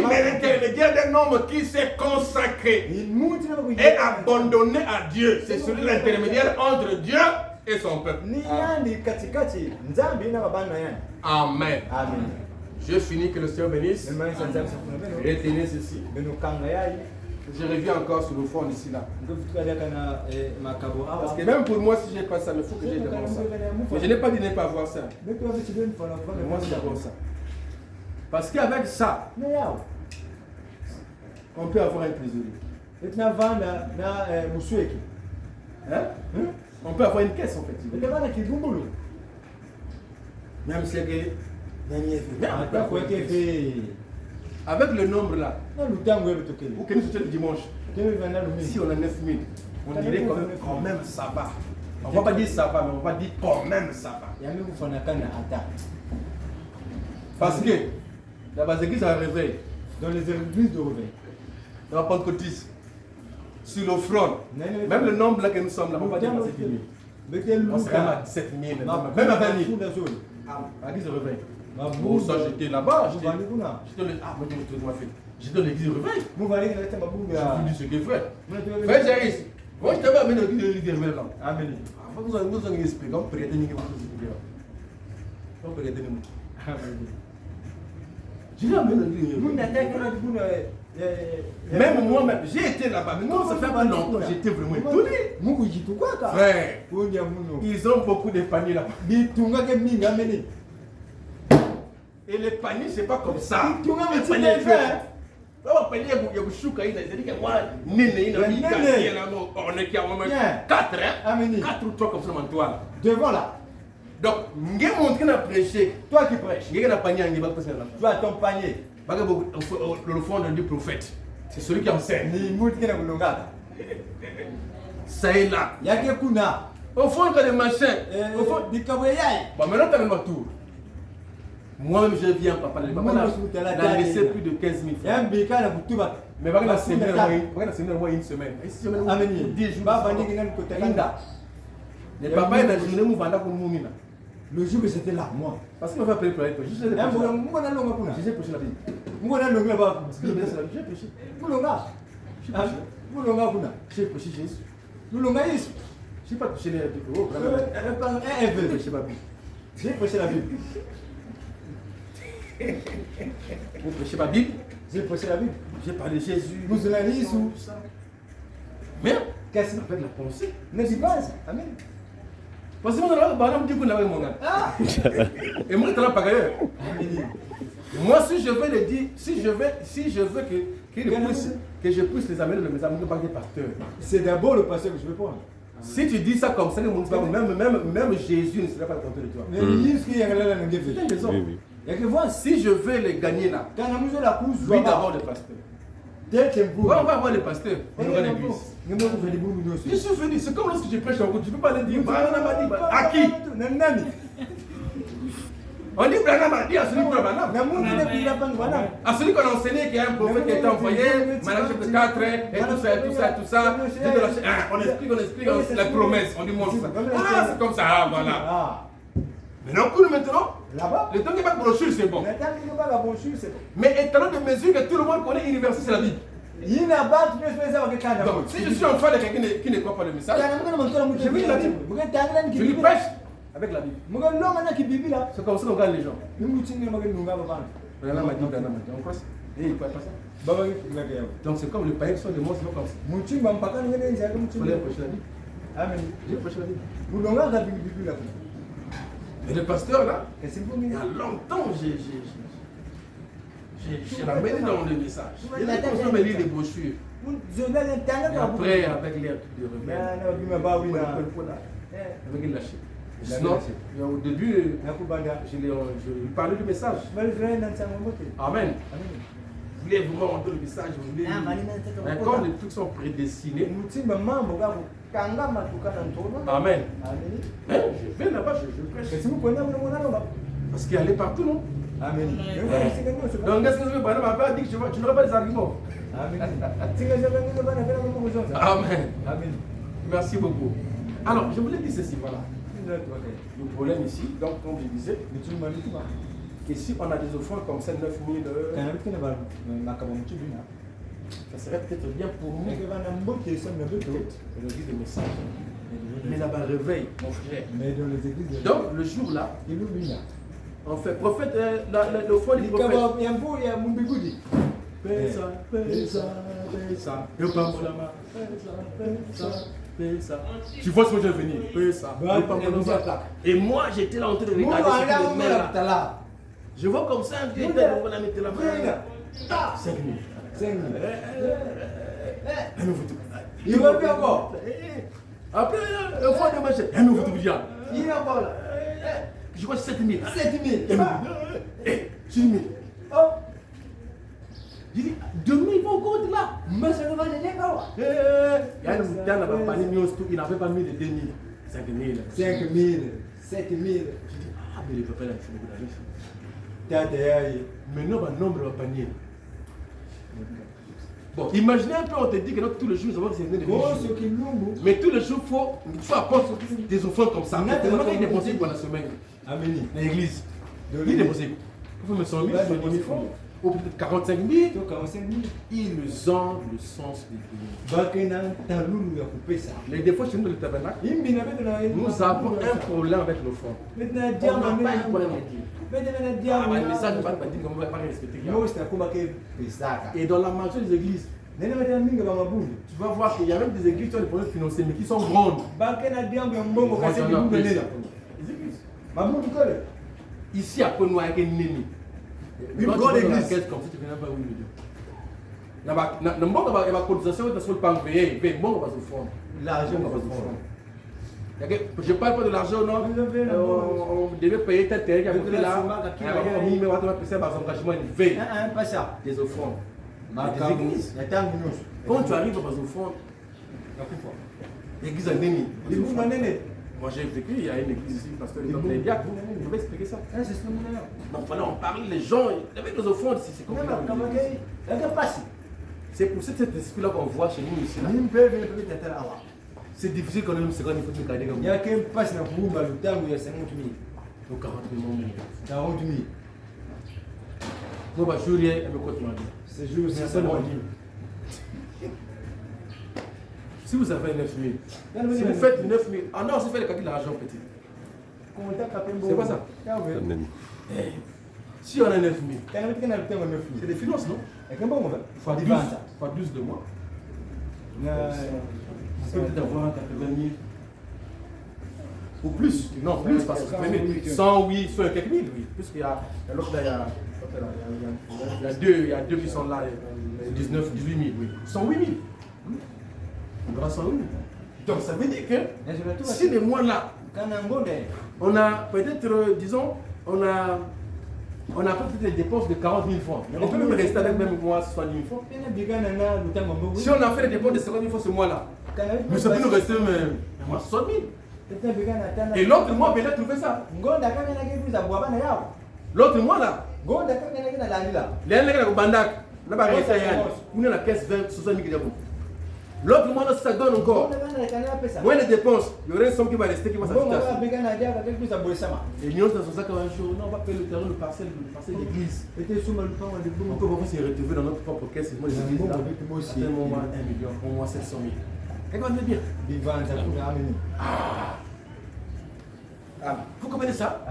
[SPEAKER 1] Mais l'intermédiaire d'un homme qui s'est consacré et abandonné à Dieu, c'est celui l'intermédiaire entre Dieu et son peuple. Amen. Je finis, que le Seigneur bénisse. Retenez ceci. Je reviens encore sur le fond d'ici là. Parce que même pour moi, si je n'ai pas ça, il faut que j'ai d'abord ça. Mais je n'ai pas dit ne pas avoir ça. Mais moi, c'est d'abord ça. Parce qu'avec ça, on peut avoir un prisonnier. Hein? On peut avoir une caisse en fait. Même si avec le nombre là, ou que nous sommes le dimanche, si on a 9000, on dirait quand même ça va. On ne va pas dire ça va, mais on va dire quand même ça va. Parce que dans les églises à réveil, dans les églises de réveil, dans la pentecôtiste, sur l'offrande, même le nombre là que nous sommes là, on va dire 17 000. On serait même à 17 000, même à 20 000. À l'église de réveil. Bon, ça j'étais là-bas, j'étais dans l'église de réveil. Je vous dis ce que frère. Frère Jairus, moi je t'avais amené dans l'église de réveil là. Amen. Vous avez expliqué, on peut y aller. On peut y aller. J'ai amené dans l'église de réveil. Même moi-même, j'ai été là-bas, mais non, ça fait pas longtemps, j'étais vraiment étonné. Frère, ils ont beaucoup de paniers là-bas. Et les paniers, c'est pas comme ça. Les paniers, quatre ou trois comme ça dans toile.
[SPEAKER 3] Devant là.
[SPEAKER 1] Donc, toi qui prêches, tu as ton panier. Le fond du prophète, c'est celui qui enseigne. Ça est là. Au fond, il y a des machins. Bon, maintenant, tu as même tour. Moi-même, je viens, papa. Papa n'a laissé plus de 15 000 francs. Mais il va s'aimer moi une semaine. 10 jours. Les papas, il a journée, nous vendons pour nous. Le jour que j'étais là, moi. Parce qu'il m'a fait appeler pour aller prêcher. J'ai prêché la Bible. J'ai prêché. J'ai prêché Jésus. Je n'ai pas touché les Bibles. J'ai prêché la Bible. Vous prêchez la Bible? J'ai prêché la Bible. J'ai parlé de Jésus. Vous allez lire tout ça. Mais qu'est-ce qu'on fait de la pensée? Ne dis pas ça. Amen. Parce que moi, je suis là, et moi, je suis là, par ailleurs. Moi, si je veux le dire, si je veux que je puisse les amener dans mes amis, pas des pasteurs. C'est d'abord le pasteur que je veux prendre. Si tu dis ça comme ça, même Jésus ne serait pas content de toi. C'est raison. Si je veux les gagner là, oui, d'abord le pasteur. On va avoir les pasteurs, on aura l'église. Je suis venu, c'est comme lorsque je prêche en route, tu ne peux pas le dire. À qui? On dit Branham a dit à celui qui a Branham. À celui qu'on a enseigné qu'il y a un prophète qui a été envoyé, Malachie chapitre 4, et tout ça. On explique la promesse, on dit montre ça. Ah, c'est comme ça, voilà. Maintenant, pour nous maintenant, le temps qu'il n'y a pas de brochure, c'est bon. Mais étalon de mesure que tout le monde connaît, universel, c'est la Bible. Donc, si je suis enfant de quelqu'un qui ne croit pas le message, je lis la Bible. Je lui prêche avec la Bible. C'est comme ça qu'on gagne les gens. On croit ça. Et il ne paraît pas ça. Donc c'est comme le païen qui sont des monstres, c'est pas comme ça. Il faut les prêcher la Bible.
[SPEAKER 3] Amen.
[SPEAKER 1] Il faut prêcher la Bible.
[SPEAKER 3] Vous l'avez regardé depuis là.
[SPEAKER 1] Mais le pasteur là,
[SPEAKER 3] Qu'est-ce que vous
[SPEAKER 1] il y a longtemps, j'ai ramené dans le message. Il a commencé à me lire des brochures. Et après, avec l'air de rebelle, avec le lâcher. Sinon, au début, je lui parlais du message. Amen. Vous voulez vraiment entendre le message, vous voulez. Mais comme les trucs sont prédestinés. Amen. Je vais là-bas, je prêche. Parce qu'il allait partout, non?
[SPEAKER 3] Amen.
[SPEAKER 1] Donc, qu'est-ce que je veux? Madame m'a pas dit que tu n'auras pas des arguments.
[SPEAKER 3] Amen.
[SPEAKER 1] Amen. Merci beaucoup. Alors, je voulais dire ceci, voilà. Le problème ici, donc, comme je disais, que si on a des offrandes comme ça, 9000, ça serait peut-être bien pour nous. Le message. Mais là-bas, réveil, mon frère. Donc, le jour-là, on fait prophète, l'offrande du prophète. Tu vois ce que je vais venir. Et moi, j'étais là en train de regarder. Je vois comme ça, un vieux tel, on a mis là-bas. 5 000.
[SPEAKER 3] Il va bien encore.
[SPEAKER 1] Après, une fois de marché, un nouveau tout bien.
[SPEAKER 3] Il est encore là.
[SPEAKER 1] Je vois 7 000.
[SPEAKER 3] 7 000.
[SPEAKER 1] 6 000. J'ai dit, demain ils vont encore être là.
[SPEAKER 3] Mais ça ne va pas les gars.
[SPEAKER 1] Il y a un panier, il n'avait pas mis de 2 000. 5 000.
[SPEAKER 3] 5 000. 7 000.
[SPEAKER 1] J'ai dit, ah, mais les papas là, ils font beaucoup d'argent. Maintenant, le nombre de paniers. Bon, imaginez un peu, on te dit que tous les jours, nous avons des religieux. Mais tous les jours, il faut apporter des offrandes comme ça. Tellement qu'il est possible pour la semaine.
[SPEAKER 3] Amen.
[SPEAKER 1] L'église. Il est possible. Il faut me 100 000, 70 000 francs. Ou peut-être 45 000. Ils ont le sens des prières. Mais des fois, chez nous, dans le tabernacle, nous avons un problème avec l'offrande. On n'a pas un problème avec Dieu. Le message ne va pas dire qu'on ne va pas respecter. Et dans la majorité des églises, tu vas voir qu'il y a même des églises qui ont des problèmes financiers, mais qui sont grandes. Ici, à Konoa, il y a une nini. Une grande église. Comme ça, tu ne viens pas où il veut. Il y a une cotisation qui est sur le pan payé. Il y a une offrande. L'argent va s'offrande. Je ne parle pas de l'argent, non. On devait payer tel terrain qui a coûté là. Mais on va passer par engagement élevé.
[SPEAKER 3] Pas ça.
[SPEAKER 1] Des offrandes. Des églises. Quand tu arrives aux offrandes, l'église a néni. Moi j'ai vécu, il y a une église ici, parce que les diacres, je vais expliquer ça. Donc voilà, on parle, les gens, avec les offrandes, c'est compliqué. C'est pour cet esprit-là qu'on voit chez nous ici. C'est difficile quand même, c'est quand il faut te garder comme ça.
[SPEAKER 3] Il y a qu'un passe dans le temps où il y a 50 000.
[SPEAKER 1] Donc 40 000 membres.
[SPEAKER 3] 40 000.
[SPEAKER 1] Moi, je ne sais pas.
[SPEAKER 3] C'est juste, c'est seulement 10 000.
[SPEAKER 1] Si vous avez 9 000, si vous faites 9 000, ah non, c'est fait le calcul de l'argent petit. C'est pas ça. Si on a 9 000, c'est des finances, non? Fois 12 de mois. On peut peut-être avoir 80 000. Ou plus. Non, plus, parce que 100, oui, 100 quelques mille, oui. Puisqu'il y a l'autre là, il y a deux qui sont là, 19, 18 000, oui. 108 000. Grâce à nous. Donc ça veut dire que si les mois là, on a peut-être, disons, on a peut-être des dépenses de 40 000 francs. On peut même rester avec même moi 70 000 francs. Si on a fait des dépenses de 50 000 francs ce mois-là, nous ça peut nous rester même 60 000. Et l'autre mois, venez trouver ça. L'autre mois là, les gens au Bandak, on a la caisse 20, 60 000 euros. L'autre mois, ça donne encore. Moins les dépenses, il y aurait une somme qui va rester, qui va s'ajouter. Et nous, dans ce sac, on va payer le terrain, le parcelle d'église. On peut voir s'il est retrouvé dans notre propre caisse. Moi, les églises là, c'est un moment 1 million, au moins 700 000. Regardez bien. Vous comprenez ça?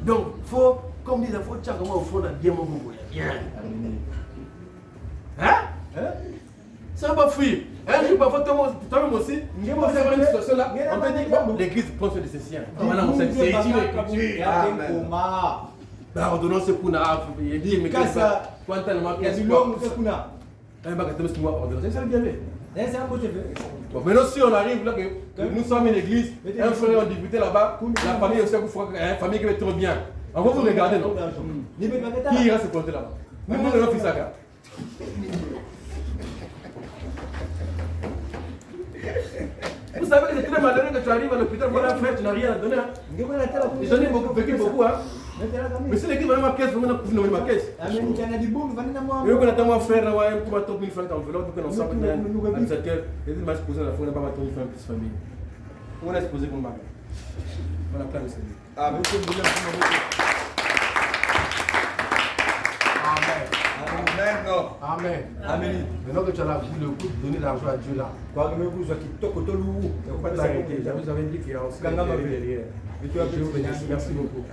[SPEAKER 1] Donc, il faut, comme dit, il faut tchanger au fond, bien mon goût. Bien. Ça va pas fuir. Un jour, parfois, toi-même aussi, vous avez une situation là, on peut dire, bon, l'église prend soin de ses siens. Maintenant, on s'est dit, ordonnance kuna il dit mais qu'est-ce ça quand on m'a qu'est-ce
[SPEAKER 3] kuna
[SPEAKER 1] ordonnance ça bien fait
[SPEAKER 3] c'est un beau fait.
[SPEAKER 1] Bon maintenant si on arrive là que nous sommes une église un frère on débuté là-bas la famille aussi une famille qui va trop bien on va vous regarder non qui ira se compter là-bas nous on a fait ça là. Vous savez que c'est très malheureux que tu arrives à l'hôpital, voilà frère, tu n'as rien à donner. J'en ai beaucoup, vécu beaucoup. Hein. Mais si l'équipe va ma caisse, vous n'avez ma caisse. Et vous avez mon frère, là, tu vas top 1000 francs d'enveloppe, nous sommes administrateurs, et vous m'avez exposé la fois, on n'a pas ton frère plus famille. On a exposé comme bague. Voilà, plein de salut.
[SPEAKER 3] Amen.
[SPEAKER 1] Amen.
[SPEAKER 3] Amen.
[SPEAKER 1] Maintenant que tu as le coup de donner l'argent à Dieu là.
[SPEAKER 3] Vous
[SPEAKER 1] avez dit qu'il y a aussi derrière. Merci beaucoup.